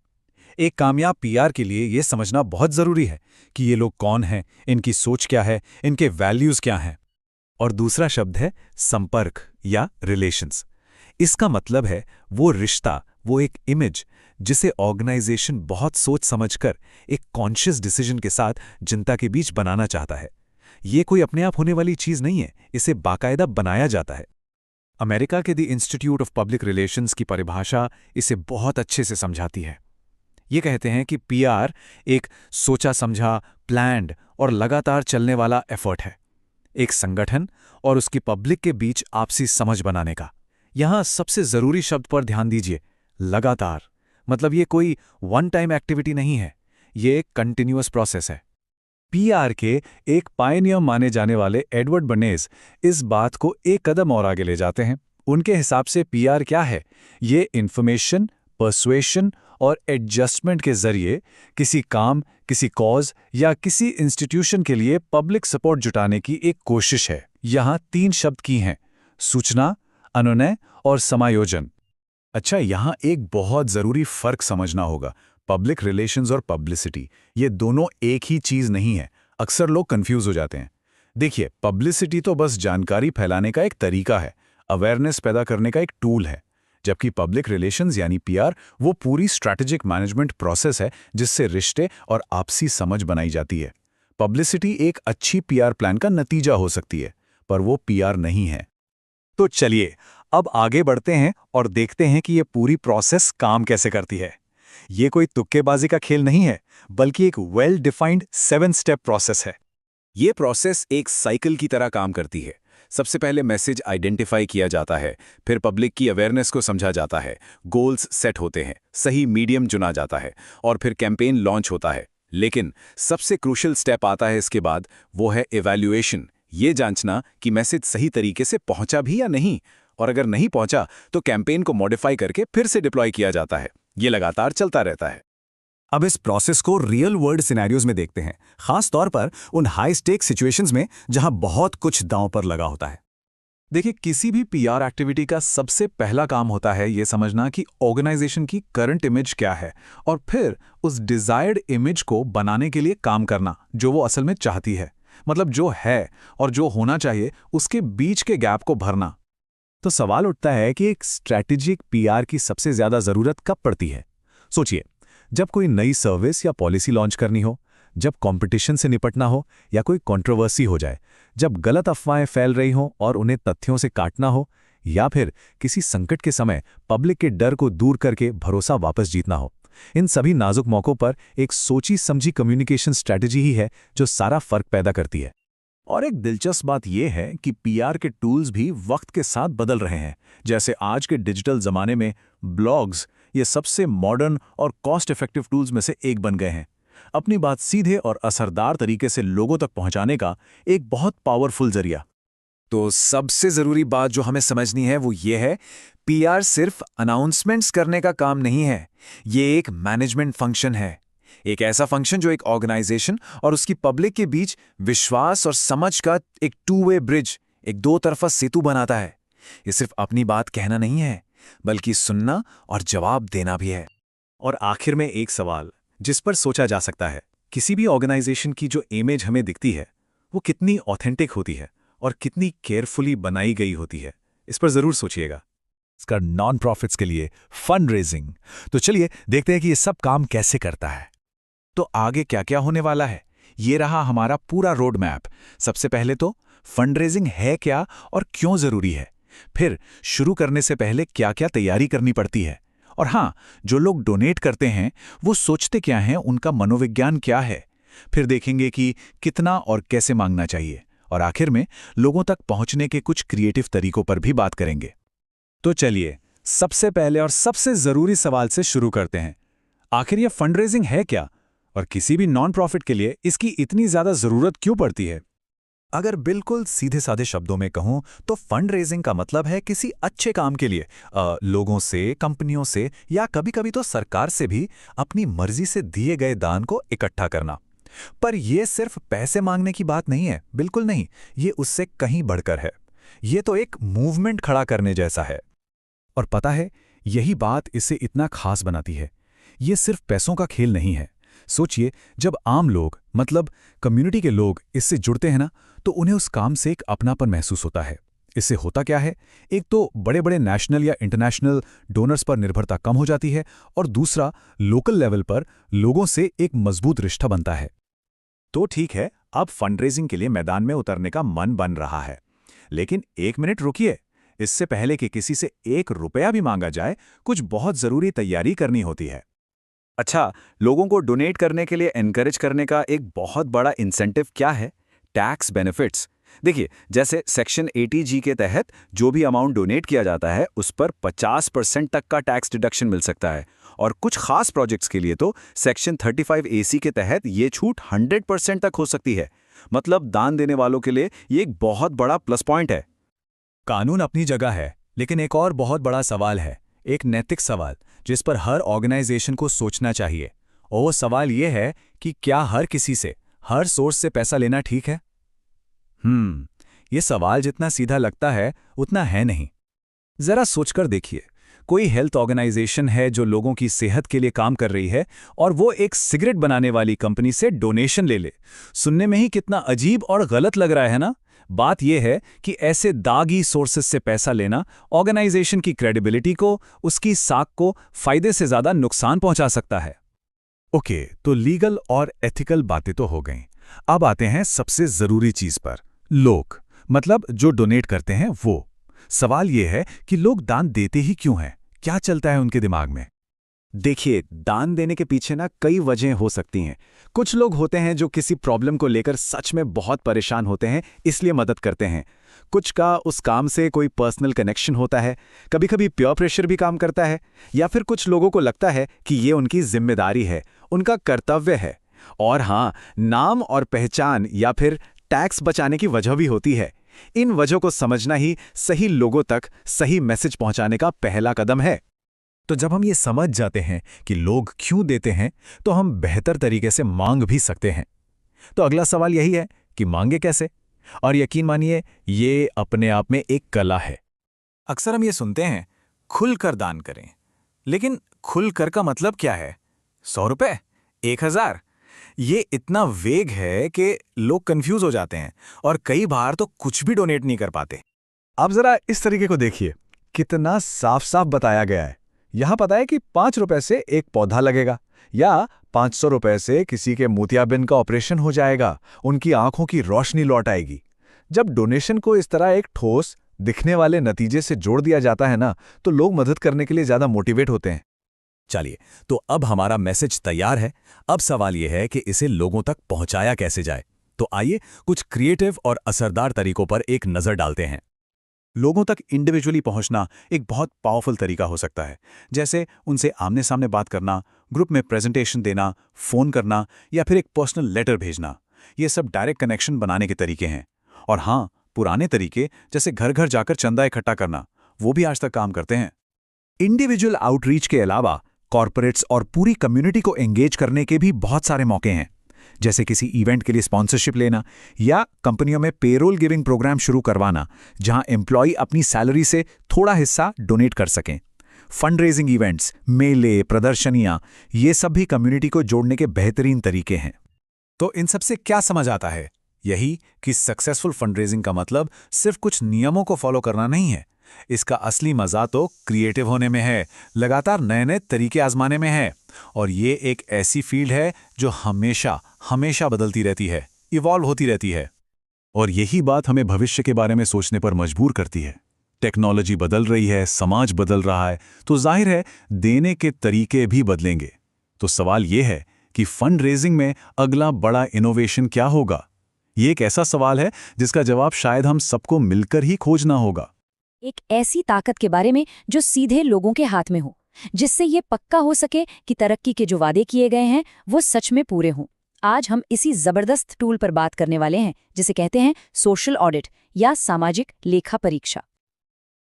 एक कामयाब पीआर के लिए यह समझना बहुत जरूरी है कि ये लोग कौन हैं, इनकी सोच क्या है, इनके वैल्यूज क्या हैं। और दूसरा शब्द है संपर्क या रिलेशंस। इसका मतलब है वो रिश्ता, वो एक इमेज जिसे ऑर्गेनाइजेशन बहुत सोच समझकर एक कॉन्शियस डिसीजन के साथ जनता के बीच बनाना चाहता है। ये कोई अपने आप होने वाली चीज नहीं है, इसे बाकायदा बनाया जाता है। अमेरिका के the institute of public relations की परिभाषा इसे बहुत अच्छे से समझाती है। ये कहते हैं कि पीआर एक सोचा समझा, प्लान्ड और लगातार चलने वाला एफर्ट है, एक संगठन और उसकी पब्लिक के बीच आपसी समझ बनाने का। यहां सबसे जरूरी शब्द पर ध्यान दीजिए, लगातार। मतलब ये कोई वन टाइम एक्टिविटी नहीं है, ये एक कंटिन्यूअस प्रोसेस है। पीआर के एक पायनियर माने जाने वाले एडवर्ड बर्नेज इस बात को एक कदम और आगे ले जाते हैं। उनके हिसाब से पीआर क्या है? ये इंफॉर्मेशन, पर्सुएशन और एडजस्टमेंट के जरिए किसी काम, किसी कॉज या किसी इंस्टीट्यूशन के लिए पब्लिक सपोर्ट जुटाने की एक कोशिश है। यहां 3 शब्द की हैं: सूचना, अनुनय और समायोजन। अच्छा, यहां एक बहुत जरूरी फर्क समझना होगा। पब्लिक रिलेशंस और पब्लिसिटी, ये दोनों एक ही चीज नहीं है। अक्सर लोग कंफ्यूज हो जाते हैं। देखिए, पब्लिसिटी तो बस जानकारी फैलाने का एक तरीका है, अवेयरनेस पैदा करने का एक टूल है, जबकि पब्लिक रिलेशंस यानी पीआर वो पूरी स्ट्रैटेजिक मैनेजमेंट प्रोसेस है जिससे रिश्ते और आपसी समझ बनाई जाती है। पब्लिसिटी एक अच्छी पीआर प्लान का नतीजा हो सकती है, पर वो पीआर नहीं है। तो चलिए अब आगे बढ़ते हैं और देखते हैं कि ये पूरी प्रोसेस काम कैसे करती है। ये कोई तुक्केबाजी का खेल नहीं है, बल्कि एक वेल डिफाइंड 7 स्टेप प्रोसेस है। ये प्रोसेस एक साइकिल की तरह काम करती है। सबसे पहले मैसेज आइडेंटिफाई किया जाता है, फिर पब्लिक की अवेयरनेस को समझा जाता है, गोल्स सेट होते हैं, सही मीडियम चुना जाता है और फिर कैंपेन लॉन्च होता है। लेकिन सबसे क्रूशियल स्टेप आता है इसके बाद, वो है इवैल्यूएशन। ये जांचना कि मैसेज सही तरीके से पहुंचा भी या नहीं, और अगर नहीं पहुंचा तो कैंपेन को मॉडिफाई करके फिर से डिप्लॉय किया जाता है। ये लगातार चलता रहता है। अब इस प्रोसेस को रियल वर्ल्ड सिनेरियोज में देखते हैं, खास तौर पर उन हाई स्टेक सिचुएशंस में जहां बहुत कुछ दांव पर लगा होता है। देखिए, किसी भी पीआर एक्टिविटी का सबसे पहला काम होता है ये समझना कि ऑर्गेनाइजेशन की करंट इमेज क्या है, और फिर उस डिजायर्ड इमेज को बनाने के लिए काम करना जो वो असल में चाहती है। मतलब जो है और जो होना चाहिए उसके बीच के गैप को भरना। तो सवाल उठता है कि एक स्ट्रैटेजिक पीआर की सबसे ज्यादा जरूरत कब पड़ती है? सोचिए, जब कोई नई सर्विस या पॉलिसी लॉन्च करनी हो, जब कंपटीशन से निपटना हो या कोई कंट्रोवर्सी हो जाए, जब गलत अफवाहें फैल रही हों और उन्हें तथ्यों से काटना हो, या फिर किसी संकट के समय पब्लिक के डर को दूर करके भरोसा वापस जीतना हो। इन सभी नाजुक मौकों पर एक सोची समझी कम्युनिकेशन स्ट्रैटेजी ही है जो सारा फर्क पैदा करती है। और एक दिलचस्प बात यह है कि पीआर के टूल्स भी वक्त के साथ बदल रहे हैं। जैसे आज के डिजिटल जमाने में ब्लॉग्स ये सबसे मॉडर्न और कॉस्ट इफेक्टिव टूल्स में से एक बन गए हैं। अपनी बात सीधे और असरदार तरीके से लोगों तक पहुंचाने का एक बहुत पावरफुल जरिया। तो सबसे जरूरी बात जो हमें समझनी है वो ये है, पीआर सिर्फ अनाउंसमेंट्स करने का काम नहीं है, ये एक मैनेजमेंट फंक्शन है। एक ऐसा फंक्शन जो एक ऑर्गेनाइजेशन और उसकी पब्लिक के बीच विश्वास और समझ का एक 2 वे ब्रिज, एक 2 तरफा सेतु बनाता है। ये सिर्फ अपनी बात कहना नहीं है, बल्कि सुनना और जवाब देना भी है। और आखिर में एक सवाल जिस पर सोचा जा सकता है, किसी भी ऑर्गेनाइजेशन की जो इमेज हमें दिखती है वो कितनी ऑथेंटिक होती है और कितनी केयरफुली बनाई गई होती है। इस पर जरूर सोचिएगा। इसका नॉन प्रॉफिट्स के लिए फंड रेजिंग। तो चलिए देखते हैं कि ये सब काम कैसे करता है। तो आगे क्या क्या होने वाला है, ये रहा हमारा पूरा रोड मैप। सबसे पहले तो फंड रेजिंग है क्या और क्यों जरूरी है, फिर शुरू करने से पहले क्या क्या तैयारी करनी पड़ती है, और हाँ, जो लोग डोनेट करते हैं वो सोचते क्या हैं, उनका मनोविज्ञान क्या है। फिर देखेंगे कि कितना और कैसे मांगना चाहिए, और आखिर में लोगों तक पहुंचने के कुछ क्रिएटिव तरीकों पर भी बात करेंगे। तो चलिए सबसे पहले और सबसे जरूरी सवाल से शुरू करते हैं। आखिर ये फंड रेजिंग है क्या, और किसी भी नॉन प्रॉफिट के लिए इसकी इतनी ज्यादा जरूरत क्यों पड़ती है? अगर बिल्कुल सीधे साधे शब्दों में कहूं तो फंड रेजिंग का मतलब है किसी अच्छे काम के लिए लोगों से, कंपनियों से या कभी-कभी तो सरकार से भी अपनी मर्जी से दिए गए दान को इकट्ठा करना। पर यह सिर्फ पैसे मांगने की बात नहीं है, बिल्कुल नहीं, ये उससे कहीं बढ़कर है। ये तो एक मूवमेंट खड़ा करने जैसा है। और पता है, यही बात इसे इतना खास बनाती है। ये सिर्फ पैसों का खेल नहीं है। सोचिए, जब आम लोग, मतलब कम्युनिटी के लोग इससे जुड़ते हैं ना, तो उन्हें उस काम से एक अपनापन महसूस होता है। इससे होता क्या है, एक तो बड़े बड़े नेशनल या इंटरनेशनल डोनर्स पर निर्भरता कम हो जाती है, और दूसरा लोकल लेवल पर लोगों से एक मजबूत रिश्ता बनता है। तो ठीक है, अब फंड रेजिंग के लिए मैदान में उतरने का मन बन रहा है। लेकिन एक मिनट रुकिए, इससे पहले कि किसी से 1 रुपया भी मांगा जाए, कुछ बहुत जरूरी तैयारी करनी होती है। अच्छा, लोगों को डोनेट करने के लिए एनकरेज करने का एक बहुत बड़ा इंसेंटिव क्या है? Tax benefits. देखिए, जैसे सेक्शन 80G के तहत जो भी अमाउंट डोनेट किया जाता है उस पर 50% तक का टैक्स डिडक्शन मिल सकता है, और कुछ खास प्रोजेक्ट्स के लिए तो सेक्शन 35AC के तहत ये छूट 100% तक हो सकती है। मतलब दान देने वालों के लिए ये एक बहुत बड़ा प्लस पॉइंट है। कानून अपनी जगह है, लेकिन एक और बहुत बड़ा सवाल है, एक नैतिक सवाल जिस पर हर ऑर्गेनाइजेशन को सोचना चाहिए। और वो सवाल ये है कि क्या हर किसी से, हर सोर्स से पैसा लेना ठीक है? ये सवाल जितना सीधा लगता है उतना है नहीं। जरा सोचकर देखिए, कोई हेल्थ ऑर्गेनाइजेशन है जो लोगों की सेहत के लिए काम कर रही है, और वो एक सिगरेट बनाने वाली कंपनी से डोनेशन ले ले। सुनने में ही कितना अजीब और गलत लग रहा है ना? बात यह है कि ऐसे दागी सोर्सेस से पैसा लेना ऑर्गेनाइजेशन की क्रेडिबिलिटी को, उसकी साख को फायदे से ज्यादा नुकसान पहुंचा सकता है। ओके, तो लीगल और एथिकल बातें तो हो गईं। अब आते हैं सबसे जरूरी चीज पर, लोग, मतलब जो डोनेट करते हैं वो। सवाल यह है कि लोग दान देते ही क्यों हैं? क्या चलता है उनके दिमाग में? देखिए, दान देने के पीछे ना कई वजहें हो सकती हैं। कुछ लोग होते हैं जो किसी प्रॉब्लम को लेकर सच में बहुत परेशान होते हैं, इसलिए मदद करते हैं। कुछ का उस काम से कोई पर्सनल कनेक्शन होता है, कभी कभी प्योर प्रेशर भी काम करता है, या फिर कुछ लोगों को लगता है कि ये उनकी जिम्मेदारी है, उनका कर्तव्य है। और हाँ, नाम और पहचान या फिर टैक्स बचाने की वजह भी होती है। इन वजहों को समझना ही सही लोगों तक सही मैसेज पहुंचाने का पहला कदम है। तो जब हम ये समझ जाते हैं कि लोग क्यों देते हैं, तो हम बेहतर तरीके से मांग भी सकते हैं। तो अगला सवाल यही है कि मांगे कैसे? और यकीन मानिए, ये अपने आप में एक कला है। अक्सर हम ये सुनते हैं, खुलकर दान करें। लेकिन खुलकर का मतलब क्या है? 100 रुपए? 1000? ये इतना वेग है कि लोग कंफ्यूज हो जाते हैं, और कई बार तो कुछ भी डोनेट नहीं कर पाते। अब जरा इस तरीके को देखिए, कितना साफ साफ बताया गया है। यहां पता है कि 5 रुपए से एक पौधा लगेगा, या 500 रुपए से किसी के मोतियाबिंद का ऑपरेशन हो जाएगा, उनकी आंखों की रोशनी लौट आएगी। जब डोनेशन को इस तरह एक ठोस दिखने वाले नतीजे से जोड़ दिया जाता है ना, तो लोग मदद करने के लिए ज्यादा मोटिवेट होते हैं। चलिए, तो अब हमारा मैसेज तैयार है। अब सवाल यह है कि इसे लोगों तक पहुंचाया कैसे जाए। तो आइए कुछ क्रिएटिव और असरदार तरीकों पर एक नजर डालते हैं। लोगों तक इंडिविजुअली पहुंचना एक बहुत पावरफुल तरीका हो सकता है, जैसे उनसे आमने सामने बात करना, ग्रुप में प्रेजेंटेशन देना, फोन करना, या फिर एक पर्सनल लेटर भेजना। ये सब डायरेक्ट कनेक्शन बनाने के तरीके हैं। और हाँ, पुराने तरीके जैसे घर घर जाकर चंदा इकट्ठा करना, वो भी आज तक काम करते हैं। इंडिविजुअल आउटरीच के अलावा कॉर्पोरेट्स और पूरी कम्युनिटी को एंगेज करने के भी बहुत सारे मौके हैं, जैसे किसी इवेंट के लिए स्पॉन्सरशिप लेना, या कंपनियों में पेरोल गिविंग प्रोग्राम शुरू करवाना, जहां एम्प्लॉय अपनी सैलरी से थोड़ा हिस्सा डोनेट कर सकें। फंड रेजिंग इवेंट्स, मेले, प्रदर्शनियां, ये सब भी कम्युनिटी को जोड़ने के बेहतरीन तरीके हैं। तो इन सब से क्या समझ आता है? यही कि सक्सेसफुल फंड रेजिंग का मतलब सिर्फ कुछ नियमों को फॉलो करना नहीं है, इसका असली मजा तो क्रिएटिव होने में है, लगातार नए नए तरीके आजमाने में है। और ये एक ऐसी फील्ड है जो हमेशा हमेशा बदलती रहती है, इवॉल्व होती रहती है। और यही बात हमें भविष्य के बारे में सोचने पर मजबूर करती है। टेक्नोलॉजी बदल रही है, समाज बदल रहा है, तो जाहिर है देने के तरीके भी बदलेंगे। तो सवाल ये है कि फंड रेजिंग में अगला बड़ा इनोवेशन क्या होगा? ये एक ऐसा सवाल है जिसका जवाब शायद हम सबको मिलकर ही खोजना होगा। एक ऐसी ताकत के बारे में जो सीधे लोगों के हाथ में हो, जिससे ये पक्का हो सके कि तरक्की के जो वादे किए गए हैं वो सच में पूरे हों। आज हम इसी जबरदस्त टूल पर बात करने वाले हैं जिसे कहते हैं सोशल ऑडिट या सामाजिक लेखा परीक्षा।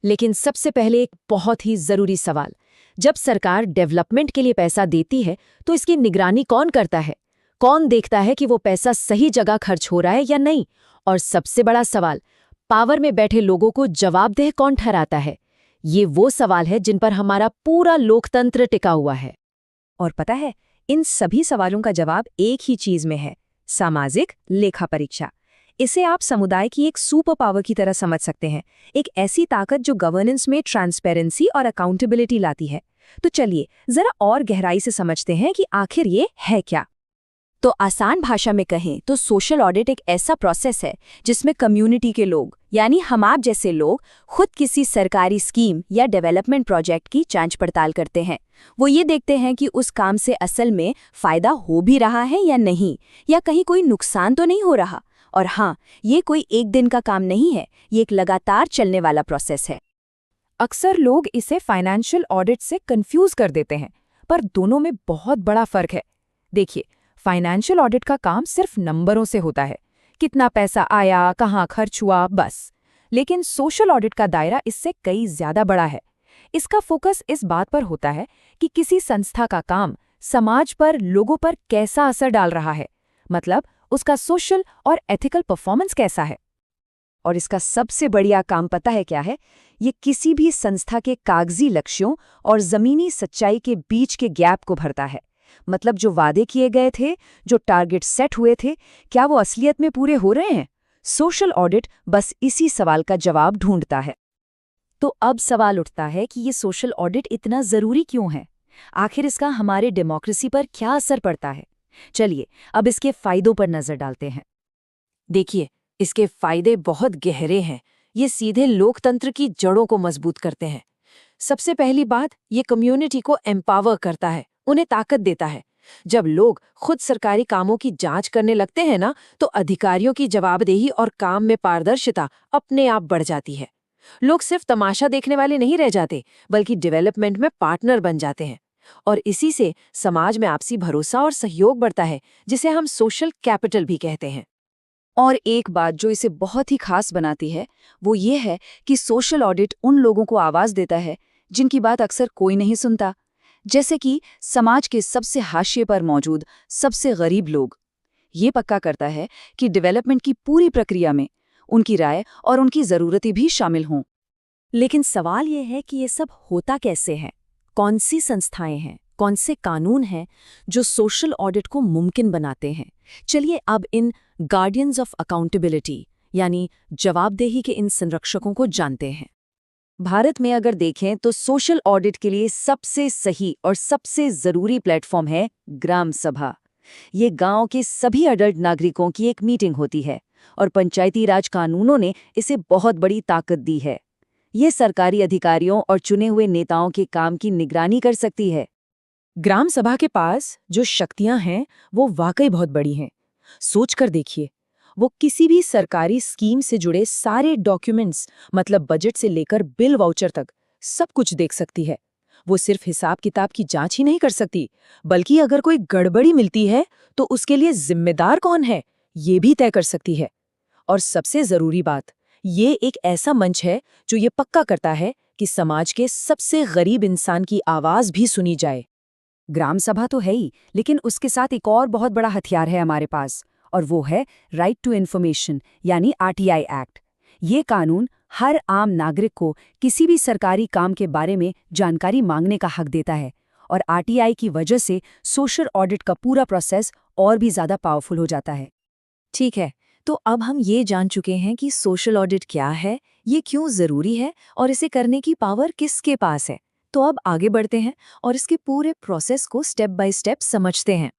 लेकिन सबसे पहले एक बहुत ही जरूरी सवाल, जब सरकार डेवलपमेंट के लिए पैसा देती है तो इसकी निगरानी कौन करता है? कौन देखता है कि वो पैसा सही जगह खर्च हो रहा है या नहीं? और सबसे बड़ा सवाल, पावर में बैठे लोगों को जवाबदेह कौन ठहराता है? ये वो सवाल है जिन पर हमारा पूरा लोकतंत्र टिका हुआ है। और पता है, इन सभी सवालों का जवाब एक ही चीज में है, सामाजिक लेखा परीक्षा। इसे आप समुदाय की एक सुपर पावर की तरह समझ सकते हैं, एक ऐसी ताकत जो गवर्नेंस में ट्रांसपेरेंसी और अकाउंटेबिलिटी लाती है। तो चलिए जरा और गहराई से समझते हैं कि आखिर ये है क्या। तो आसान भाषा में कहें तो सोशल ऑडिट एक ऐसा प्रोसेस है जिसमें कम्युनिटी के लोग, यानी हम आप जैसे लोग, खुद किसी सरकारी स्कीम या डेवलपमेंट प्रोजेक्ट की जांच पड़ताल करते हैं। वो ये देखते हैं कि उस काम से असल में फायदा हो भी रहा है या नहीं, या कहीं कोई नुकसान तो नहीं हो रहा। और हाँ, ये कोई एक दिन का काम नहीं है, ये एक लगातार चलने वाला प्रोसेस है। अक्सर लोग इसे फाइनेंशियल ऑडिट से कंफ्यूज कर देते हैं, पर दोनों में बहुत बड़ा फर्क है। देखिए, फाइनेंशियल ऑडिट का काम सिर्फ नंबरों से होता है, कितना पैसा आया, कहाँ खर्च हुआ, बस। लेकिन सोशल ऑडिट का दायरा इससे कई ज्यादा बड़ा है। इसका फोकस इस बात पर होता है कि किसी संस्था का काम समाज पर, लोगों पर कैसा असर डाल रहा है, मतलब उसका सोशल और एथिकल परफॉर्मेंस कैसा है। और इसका सबसे बढ़िया काम पता है क्या है? ये किसी भी संस्था के कागजी लक्ष्यों और जमीनी सच्चाई के बीच के गैप को भरता है। मतलब जो वादे किए गए थे, जो टारगेट सेट हुए थे, क्या वो असलियत में पूरे हो रहे हैं? सोशल ऑडिट बस इसी सवाल का जवाब ढूंढता है। तो अब सवाल उठता है कि ये सोशल ऑडिट इतना जरूरी क्यों है? आखिर इसका हमारे डेमोक्रेसी पर क्या असर पड़ता है? चलिए अब इसके फायदों पर नजर डालते हैं। देखिए, इसके फायदे बहुत गहरे हैं। ये सीधे लोकतंत्र की जड़ों को मजबूत करते हैं। सबसे पहली बात, ये कम्युनिटी को एम्पावर करता है, उन्हें ताकत देता है। जब लोग खुद सरकारी कामों की जांच करने लगते हैं ना, तो अधिकारियों की जवाबदेही और काम में पारदर्शिता अपने आप बढ़ जाती है। लोग सिर्फ तमाशा देखने वाले नहीं रह जाते, बल्कि डेवलपमेंट में पार्टनर बन जाते हैं। और इसी से समाज में आपसी भरोसा और सहयोग बढ़ता है, जिसे हम सोशल कैपिटल भी कहते हैं। और एक बात जो इसे बहुत ही खास बनाती है, वो ये है कि सोशल ऑडिट उन लोगों को आवाज देता है जिनकी बात अक्सर कोई नहीं सुनता, जैसे कि समाज के सबसे हाशिए पर मौजूद सबसे गरीब लोग। ये पक्का करता है कि डेवलपमेंट की पूरी प्रक्रिया में उनकी राय और उनकी ज़रूरतें भी शामिल हों। लेकिन सवाल ये है कि ये सब होता कैसे है? कौन सी संस्थाएं हैं, कौन से कानून हैं जो सोशल ऑडिट को मुमकिन बनाते हैं? चलिए अब इन गार्डियंस ऑफ अकाउंटेबिलिटी यानी जवाबदेही के इन संरक्षकों को जानते हैं। भारत में अगर देखें तो सोशल ऑडिट के लिए सबसे सही और सबसे ज़रूरी प्लेटफॉर्म है ग्राम सभा। ये गांव के सभी अडल्ट नागरिकों की एक मीटिंग होती है और पंचायती राज कानूनों ने इसे बहुत बड़ी ताकत दी है। ये सरकारी अधिकारियों और चुने हुए नेताओं के काम की निगरानी कर सकती है। ग्राम सभा के पास जो शक्तियां हैं वो वाकई बहुत बड़ी हैं। सोचकर देखिए, वो किसी भी सरकारी स्कीम से जुड़े सारे डॉक्यूमेंट्स, मतलब बजट से लेकर बिल वाउचर तक, सब कुछ देख सकती है। वो सिर्फ हिसाब किताब की जांच ही नहीं कर सकती, बल्कि अगर कोई गड़बड़ी मिलती है तो उसके लिए जिम्मेदार कौन है, ये भी तय कर सकती है। और सबसे जरूरी बात, ये एक ऐसा मंच है जो ये पक्का करता है कि समाज के सबसे गरीब इंसान की आवाज भी सुनी जाए। ग्राम सभा तो है ही, लेकिन उसके साथ एक और बहुत बड़ा हथियार है हमारे पास, और वो है राइट टू इन्फॉर्मेशन यानी RTI एक्ट। ये कानून हर आम नागरिक को किसी भी सरकारी काम के बारे में जानकारी मांगने का हक देता है, और RTI की वजह से सोशल ऑडिट का पूरा प्रोसेस और भी ज़्यादा पावरफुल हो जाता है। ठीक है, तो अब हम ये जान चुके हैं कि सोशल ऑडिट क्या है, ये क्यों ज़रूरी है और इसे करने की पावर किसके पास है। तो अब आगे बढ़ते हैं और इसके पूरे प्रोसेस को स्टेप बाय स्टेप समझते हैं।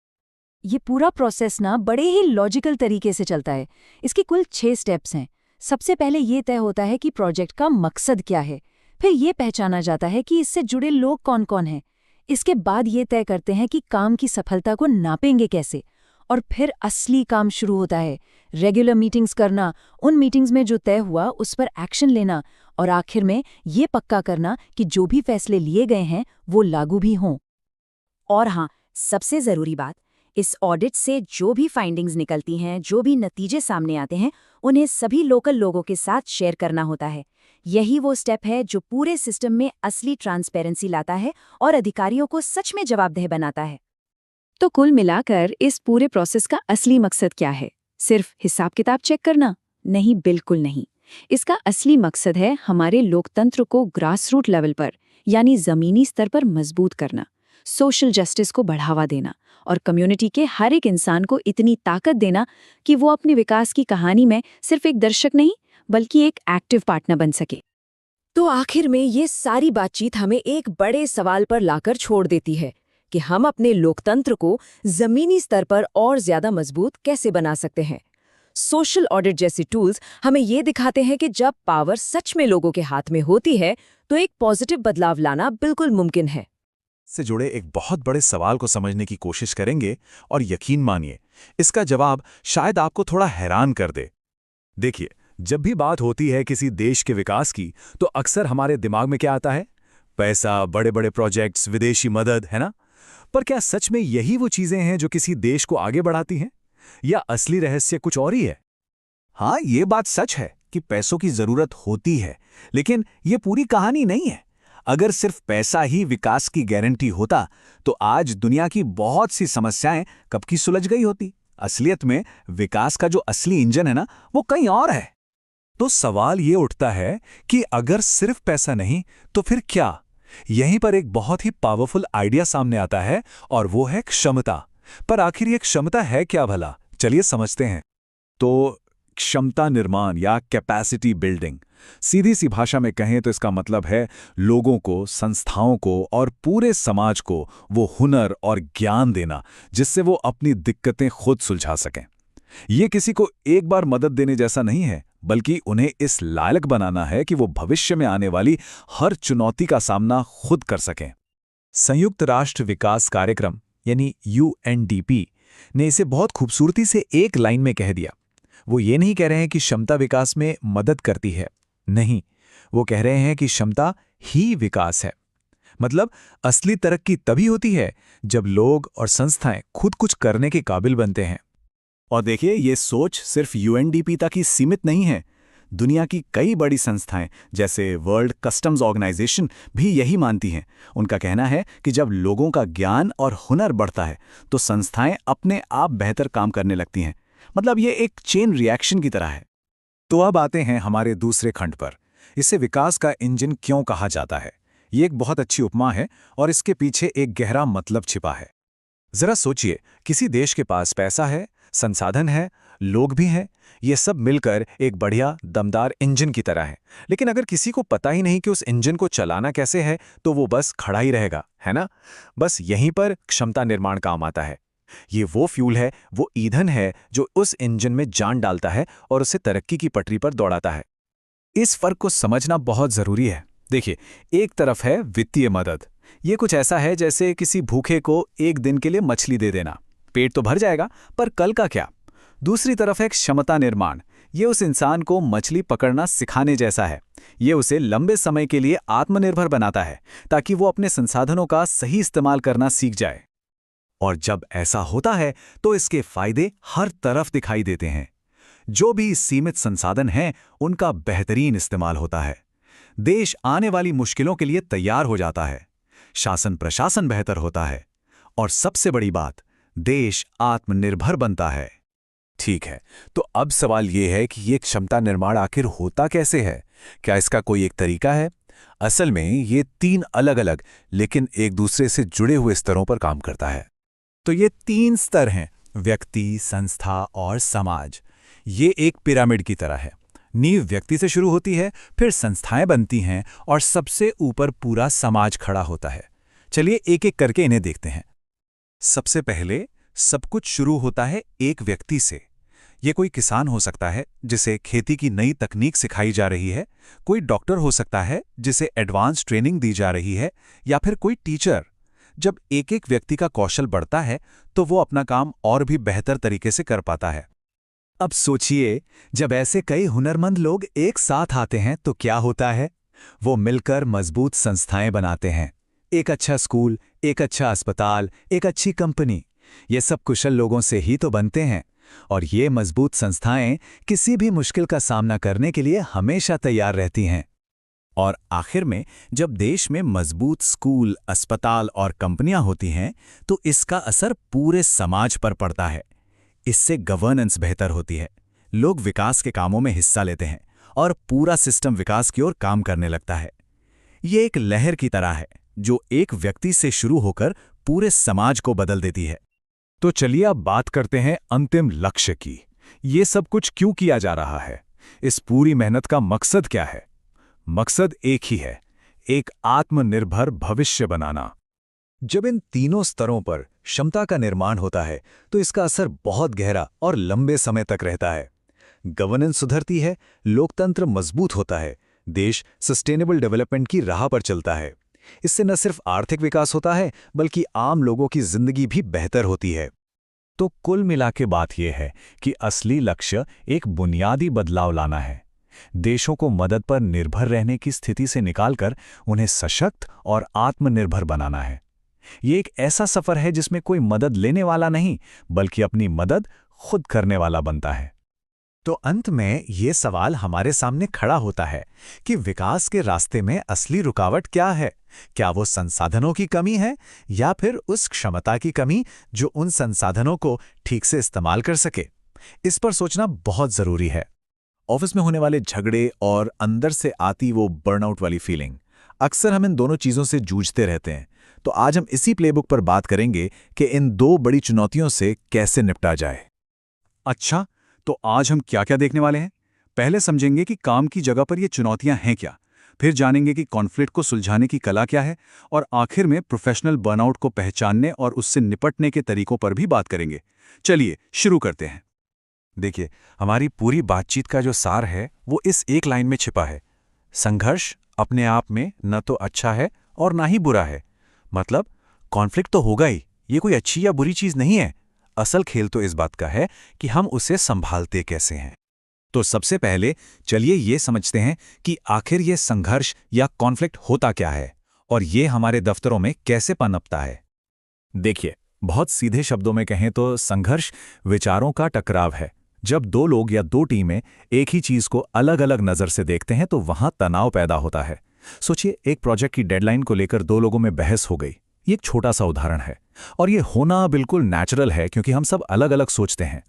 ये पूरा प्रोसेस ना बड़े ही लॉजिकल तरीके से चलता है। इसके कुल 6 स्टेप्स हैं। सबसे पहले ये तय होता है कि प्रोजेक्ट का मकसद क्या है। फिर ये पहचाना जाता है कि इससे जुड़े लोग कौन-कौन हैं। इसके बाद ये तय करते हैं कि काम की सफलता को नापेंगे कैसे। और फिर असली काम शुरू होता है। रेगुलर मीटिंग्स करना, उन मीटिंग्स में जो तय हुआ उस पर एक्शन लेना और आखिर में ये पक्का करना कि जो भी फैसले लिए गए हैं वो लागू भी हों। और हाँ, सबसे ज़रूरी बात, इस ऑडिट से जो भी फाइंडिंग्स निकलती हैं, जो भी नतीजे सामने आते हैं, उन्हें सभी लोकल लोगों के साथ शेयर करना होता है। यही वो स्टेप है जो पूरे सिस्टम में असली ट्रांसपेरेंसी लाता है और अधिकारियों को सच में जवाबदेह बनाता है। तो कुल मिलाकर इस पूरे प्रोसेस का असली मकसद क्या है? सिर्फ हिसाब किताब चेक करना? नहीं, बिल्कुल नहीं। इसका असली मकसद है हमारे लोकतंत्र को ग्रासरूट लेवल पर, यानी ज़मीनी स्तर पर मजबूत करना, सोशल जस्टिस को बढ़ावा देना और कम्युनिटी के हर एक इंसान को इतनी ताकत देना कि वो अपने विकास की कहानी में सिर्फ एक दर्शक नहीं बल्कि एक एक्टिव पार्टनर बन सके। तो आखिर में ये सारी बातचीत हमें एक बड़े सवाल पर लाकर छोड़ देती है कि हम अपने लोकतंत्र को जमीनी स्तर पर और ज्यादा मजबूत कैसे बना सकते हैं। सोशल ऑडिट जैसी टूल्स हमें ये दिखाते हैं कि जब पावर सच में लोगों के हाथ में होती है तो एक पॉजिटिव बदलाव लाना बिल्कुल मुमकिन है। से जुड़े एक बहुत बड़े सवाल को समझने की कोशिश करेंगे और यकीन मानिए, इसका जवाब शायद आपको थोड़ा हैरान कर दे। देखिए, जब भी बात होती है किसी देश के विकास की, तो अक्सर हमारे दिमाग में क्या आता है? पैसा, बड़े बड़े प्रोजेक्ट्स, विदेशी मदद, है ना? पर क्या सच में यही वो चीजें हैं जो किसी देश को आगे बढ़ाती हैं? या असली रहस्य कुछ और ही है? हाँ, ये बात सच है कि पैसों की जरूरत होती है, लेकिन ये पूरी कहानी नहीं है। अगर सिर्फ पैसा ही विकास की गारंटी होता, तो आज दुनिया की बहुत सी समस्याएं कब की सुलझ गई होती। असलियत में विकास का जो असली इंजन है ना, वो कहीं और है। तो सवाल ये उठता है कि अगर सिर्फ पैसा नहीं, तो फिर क्या? यहीं पर एक बहुत ही पावरफुल आइडिया सामने आता है और वो है क्षमता। पर आखिर ये क्षमता है क्या भला? चलिए समझते हैं। तो क्षमता निर्माण या कैपेसिटी बिल्डिंग, सीधी सी भाषा में कहें तो इसका मतलब है लोगों को, संस्थाओं को और पूरे समाज को वो हुनर और ज्ञान देना जिससे वो अपनी दिक्कतें खुद सुलझा सकें। ये किसी को एक बार मदद देने जैसा नहीं है, बल्कि उन्हें इस लायक बनाना है कि वो भविष्य में आने वाली हर चुनौती का सामना खुद कर सकें। संयुक्त राष्ट्र विकास कार्यक्रम यानी UNDP ने इसे बहुत खूबसूरती से एक लाइन में कह दिया। वो ये नहीं कह रहे हैं कि क्षमता विकास में मदद करती है, नहीं, वो कह रहे हैं कि क्षमता ही विकास है। मतलब असली तरक्की तभी होती है जब लोग और संस्थाएं खुद कुछ करने के काबिल बनते हैं। और देखिए, ये सोच सिर्फ UNDP तक ही सीमित नहीं है। दुनिया की कई बड़ी संस्थाएं जैसे वर्ल्ड कस्टम्स ऑर्गेनाइजेशन भी यही मानती हैं। उनका कहना है कि जब लोगों का ज्ञान और हुनर बढ़ता है तो संस्थाएं अपने आप बेहतर काम करने लगती हैं। मतलब ये एक चेन रिएक्शन की तरह है। तो अब आते हैं हमारे दूसरे खंड पर। इसे विकास का इंजन क्यों कहा जाता है? ये एक बहुत अच्छी उपमा है और इसके पीछे एक गहरा मतलब छिपा है। जरा सोचिए, किसी देश के पास पैसा है, संसाधन है, लोग भी हैं, ये सब मिलकर एक बढ़िया दमदार इंजन की तरह है। लेकिन अगर किसी को पता ही नहीं कि उस इंजन को चलाना कैसे है, तो वो बस खड़ा ही रहेगा, है ना? बस यहीं पर क्षमता निर्माण काम आता है। ये वो फ्यूल है, वो ईंधन है जो उस इंजन में जान डालता है और उसे तरक्की की पटरी पर दौड़ाता है। इस फर्क को समझना बहुत जरूरी है। देखिए, एक तरफ है वित्तीय मदद। ये कुछ ऐसा है जैसे किसी भूखे को एक दिन के लिए मछली दे देना। पेट तो भर जाएगा, पर कल का क्या? दूसरी तरफ है क्षमता निर्माण। ये उस इंसान को मछली पकड़ना सिखाने जैसा है। ये उसे लंबे समय के लिए आत्मनिर्भर बनाता है ताकि वो अपने संसाधनों का सही इस्तेमाल करना सीख जाए। और जब ऐसा होता है तो इसके फायदे हर तरफ दिखाई देते हैं। जो भी सीमित संसाधन हैं, उनका बेहतरीन इस्तेमाल होता है। देश आने वाली मुश्किलों के लिए तैयार हो जाता है। शासन प्रशासन बेहतर होता है और सबसे बड़ी बात, देश आत्मनिर्भर बनता है। ठीक है, तो अब सवाल ये है कि ये क्षमता निर्माण आखिर होता कैसे है? क्या इसका कोई एक तरीका है? असल में ये 3 अलग-अलग लेकिन एक दूसरे से जुड़े हुए स्तरों पर काम करता है। तो ये 3 स्तर हैं, व्यक्ति, संस्था और समाज। ये एक पिरामिड की तरह है। नींव व्यक्ति से शुरू होती है, फिर संस्थाएं बनती हैं और सबसे ऊपर पूरा समाज खड़ा होता है। चलिए एक एक करके इन्हें देखते हैं। सबसे पहले सब कुछ शुरू होता है एक व्यक्ति से। ये कोई किसान हो सकता है जिसे खेती की नई तकनीक सिखाई जा रही है, कोई डॉक्टर हो सकता है जिसे एडवांस ट्रेनिंग दी जा रही है, या फिर कोई टीचर। जब एक एक व्यक्ति का कौशल बढ़ता है तो वो अपना काम और भी बेहतर तरीके से कर पाता है। अब सोचिए, जब ऐसे कई हुनरमंद लोग एक साथ आते हैं तो क्या होता है? वो मिलकर मजबूत संस्थाएं बनाते हैं। एक अच्छा स्कूल, एक अच्छा अस्पताल, एक अच्छी कंपनी, ये सब कुशल लोगों से ही तो बनते हैं। और ये मजबूत संस्थाएं किसी भी मुश्किल का सामना करने के लिए हमेशा तैयार रहती हैं। और आखिर में जब देश में मजबूत स्कूल, अस्पताल और कंपनियां होती हैं तो इसका असर पूरे समाज पर पड़ता है। इससे गवर्नेंस बेहतर होती है, लोग विकास के कामों में हिस्सा लेते हैं और पूरा सिस्टम विकास की ओर काम करने लगता है। ये एक लहर की तरह है जो एक व्यक्ति से शुरू होकर पूरे समाज को बदल देती है। तो चलिए अब बात करते हैं अंतिम लक्ष्य की। ये सब कुछ क्यों किया जा रहा है? इस पूरी मेहनत का मकसद क्या है? मकसद एक ही है, एक आत्मनिर्भर भविष्य बनाना। जब इन तीनों स्तरों पर क्षमता का निर्माण होता है तो इसका असर बहुत गहरा और लंबे समय तक रहता है। गवर्नेंस सुधरती है, लोकतंत्र मजबूत होता है, देश सस्टेनेबल डेवलपमेंट की राह पर चलता है। इससे न सिर्फ आर्थिक विकास होता है बल्कि आम लोगों की जिंदगी भी बेहतर होती है। तो कुल मिला के बात यह है कि असली लक्ष्य एक बुनियादी बदलाव लाना है। देशों को मदद पर निर्भर रहने की स्थिति से निकालकर उन्हें सशक्त और आत्मनिर्भर बनाना है। ये एक ऐसा सफर है जिसमें कोई मदद लेने वाला नहीं बल्कि अपनी मदद खुद करने वाला बनता है। तो अंत में ये सवाल हमारे सामने खड़ा होता है कि विकास के रास्ते में असली रुकावट क्या है? क्या वो संसाधनों की कमी है या फिर उस क्षमता की कमी जो उन संसाधनों को ठीक से इस्तेमाल कर सके? इस पर सोचना बहुत जरूरी है। ऑफिस में होने वाले झगड़े और अंदर से आती वो बर्नआउट वाली फीलिंग, अक्सर हम इन दोनों चीजों से जूझते रहते हैं। तो आज हम इसी प्लेबुक पर बात करेंगे कि इन दो बड़ी चुनौतियों से कैसे निपटा जाए। अच्छा, तो आज हम क्या क्या देखने वाले हैं? पहले समझेंगे कि काम की जगह पर ये चुनौतियां हैं क्या, फिर जानेंगे कि कॉन्फ्लिक्ट को सुलझाने की कला क्या है, और आखिर में प्रोफेशनल बर्नआउट को पहचानने और उससे निपटने के तरीकों पर भी बात करेंगे। चलिए शुरू करते हैं। देखिए, हमारी पूरी बातचीत का जो सार है वो इस एक लाइन में छिपा है। संघर्ष अपने आप में न तो अच्छा है और ना ही बुरा है। मतलब कॉन्फ्लिक्ट तो होगा ही, ये कोई अच्छी या बुरी चीज नहीं है। असल खेल तो इस बात का है कि हम उसे संभालते कैसे हैं। तो सबसे पहले चलिए ये समझते हैं कि आखिर ये संघर्ष या कॉन्फ्लिक्ट होता क्या है और ये हमारे दफ्तरों में कैसे पनपता है। देखिए, बहुत सीधे शब्दों में कहें तो संघर्ष विचारों का टकराव है। जब दो लोग या दो टीमें एक ही चीज को अलग अलग नजर से देखते हैं तो वहां तनाव पैदा होता है। सोचिए, एक प्रोजेक्ट की डेडलाइन को लेकर दो लोगों में बहस हो गई। ये एक छोटा सा उदाहरण है और ये होना बिल्कुल नेचुरल है क्योंकि हम सब अलग अलग सोचते हैं।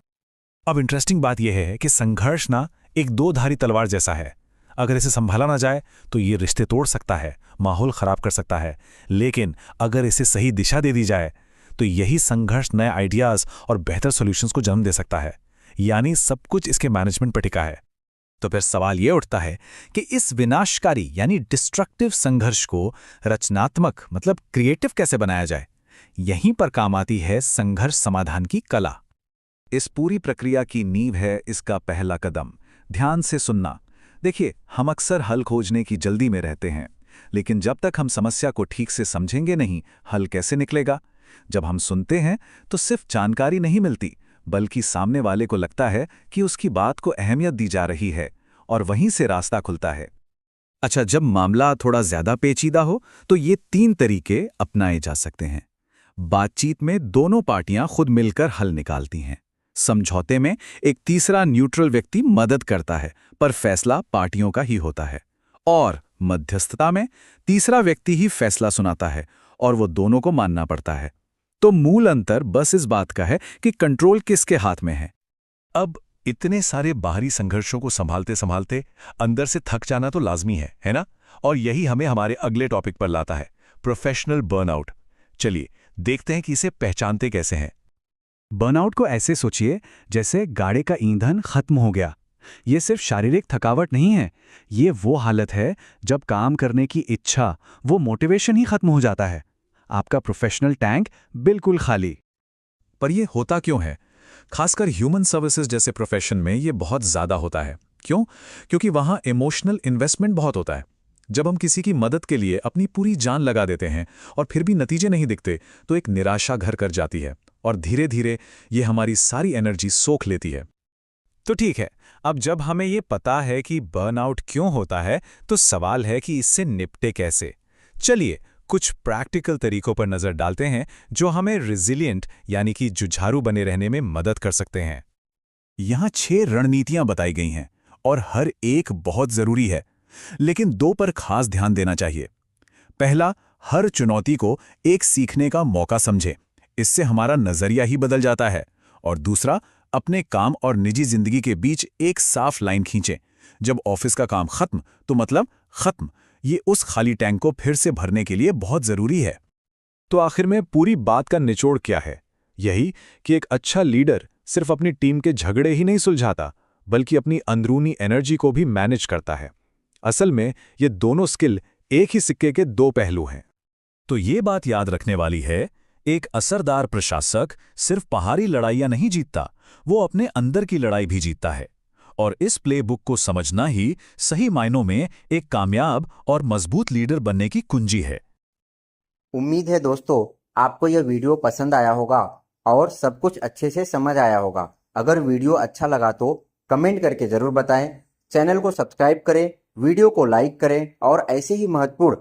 अब इंटरेस्टिंग बात यह है कि संघर्ष ना एक दो धारी तलवार जैसा है। अगर इसे संभाला ना जाए तो ये रिश्ते तोड़ सकता है, माहौल खराब कर सकता है, लेकिन अगर इसे सही दिशा दे दी जाए तो यही संघर्ष नए आइडियाज और बेहतर सॉल्यूशंस को जन्म दे सकता है। यानी सब कुछ इसके मैनेजमेंट पर टिका है। तो फिर सवाल यह उठता है कि इस विनाशकारी यानी डिस्ट्रक्टिव संघर्ष को रचनात्मक मतलब क्रिएटिव कैसे बनाया जाए। यहीं पर काम आती है संघर्ष समाधान की कला। इस पूरी प्रक्रिया की नींव है इसका पहला कदम, ध्यान से सुनना। देखिए, हम अक्सर हल खोजने की जल्दी में रहते हैं, लेकिन जब तक हम समस्या को ठीक से समझेंगे नहीं, हल कैसे निकलेगा? जब हम सुनते हैं तो सिर्फ जानकारी नहीं मिलती, बल्कि सामने वाले को लगता है कि उसकी बात को अहमियत दी जा रही है और वहीं से रास्ता खुलता है। अच्छा, जब मामला थोड़ा ज्यादा पेचीदा हो तो ये 3 तरीके अपनाए जा सकते हैं। बातचीत में दोनों पार्टियां खुद मिलकर हल निकालती हैं। समझौते में एक तीसरा न्यूट्रल व्यक्ति मदद करता है, पर फैसला पार्टियों का ही होता है। और मध्यस्थता में तीसरा व्यक्ति ही फैसला सुनाता है और वो दोनों को मानना पड़ता है। तो मूल अंतर बस इस बात का है कि कंट्रोल किसके हाथ में है। अब इतने सारे बाहरी संघर्षों को संभालते संभालते अंदर से थक जाना तो लाजमी है ना? और यही हमें हमारे अगले टॉपिक पर लाता है, प्रोफेशनल बर्नआउट। चलिए देखते हैं कि इसे पहचानते कैसे हैं। बर्नआउट को ऐसे सोचिए जैसे गाड़ी का ईंधन खत्म हो गया। ये सिर्फ शारीरिक थकावट नहीं है, ये वो हालत है जब काम करने की इच्छा, वो मोटिवेशन ही खत्म हो जाता है। आपका प्रोफेशनल टैंक बिल्कुल खाली। पर ये होता क्यों है? खासकर ह्यूमन सर्विसेज जैसे प्रोफेशन में ये बहुत ज़्यादा होता है। क्यों? क्योंकि वहाँ इमोशनल इन्वेस्टमेंट बहुत होता है। जब हम किसी की मदद के लिए अपनी पूरी जान लगा देते हैं और फिर भी नतीजे नहीं दिखते, तो एक निराशा घर कर जाती है और धीरे धीरे ये हमारी सारी एनर्जी सोख लेती है। तो ठीक है, अब जब हमें ये पता है कि बर्नआउट क्यों होता है, तो सवाल है कि इससे निपटे कैसे। चलिए कुछ प्रैक्टिकल तरीकों पर नज़र डालते हैं जो हमें रिजिलिएंट यानी कि जुझारू बने रहने में मदद कर सकते हैं। यहाँ 6 रणनीतियां बताई गई हैं और हर एक बहुत ज़रूरी है, लेकिन 2 पर खास ध्यान देना चाहिए। पहला, हर चुनौती को एक सीखने का मौका समझें, इससे हमारा नज़रिया ही बदल जाता है। और दूसरा, अपने काम और निजी जिंदगी के बीच एक साफ लाइन खींचें। जब ऑफिस का काम खत्म, तो मतलब खत्म। ये उस खाली टैंक को फिर से भरने के लिए बहुत ज़रूरी है। तो आखिर में पूरी बात का निचोड़ क्या है? यही कि एक अच्छा लीडर सिर्फ अपनी टीम के झगड़े ही नहीं सुलझाता, बल्कि अपनी अंदरूनी एनर्जी को भी मैनेज करता है। असल में ये दोनों स्किल एक ही सिक्के के 2 पहलू हैं। तो ये बात याद रखने वाली है, एक असरदार प्रशासक सिर्फ बाहरी लड़ाइयां नहीं जीतता, वो अपने अंदर की लड़ाई भी जीतता है। और इस प्लेबुक को समझना ही सही मायनों में एक कामयाब और मजबूत लीडर बनने की कुंजी है। उम्मीद है दोस्तों आपको यह वीडियो पसंद आया होगा और सब कुछ अच्छे से समझ आया होगा। अगर वीडियो अच्छा लगा तो कमेंट करके ज़रूर बताएं, चैनल को सब्सक्राइब करें, वीडियो को लाइक करें और ऐसे ही महत्वपूर्ण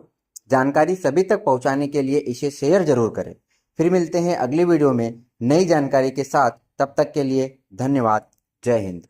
जानकारी सभी तक पहुंचाने के लिए इसे शेयर जरूर करें। फिर मिलते हैं अगली वीडियो में नई जानकारी के साथ। तब तक के लिए धन्यवाद। जय हिंद।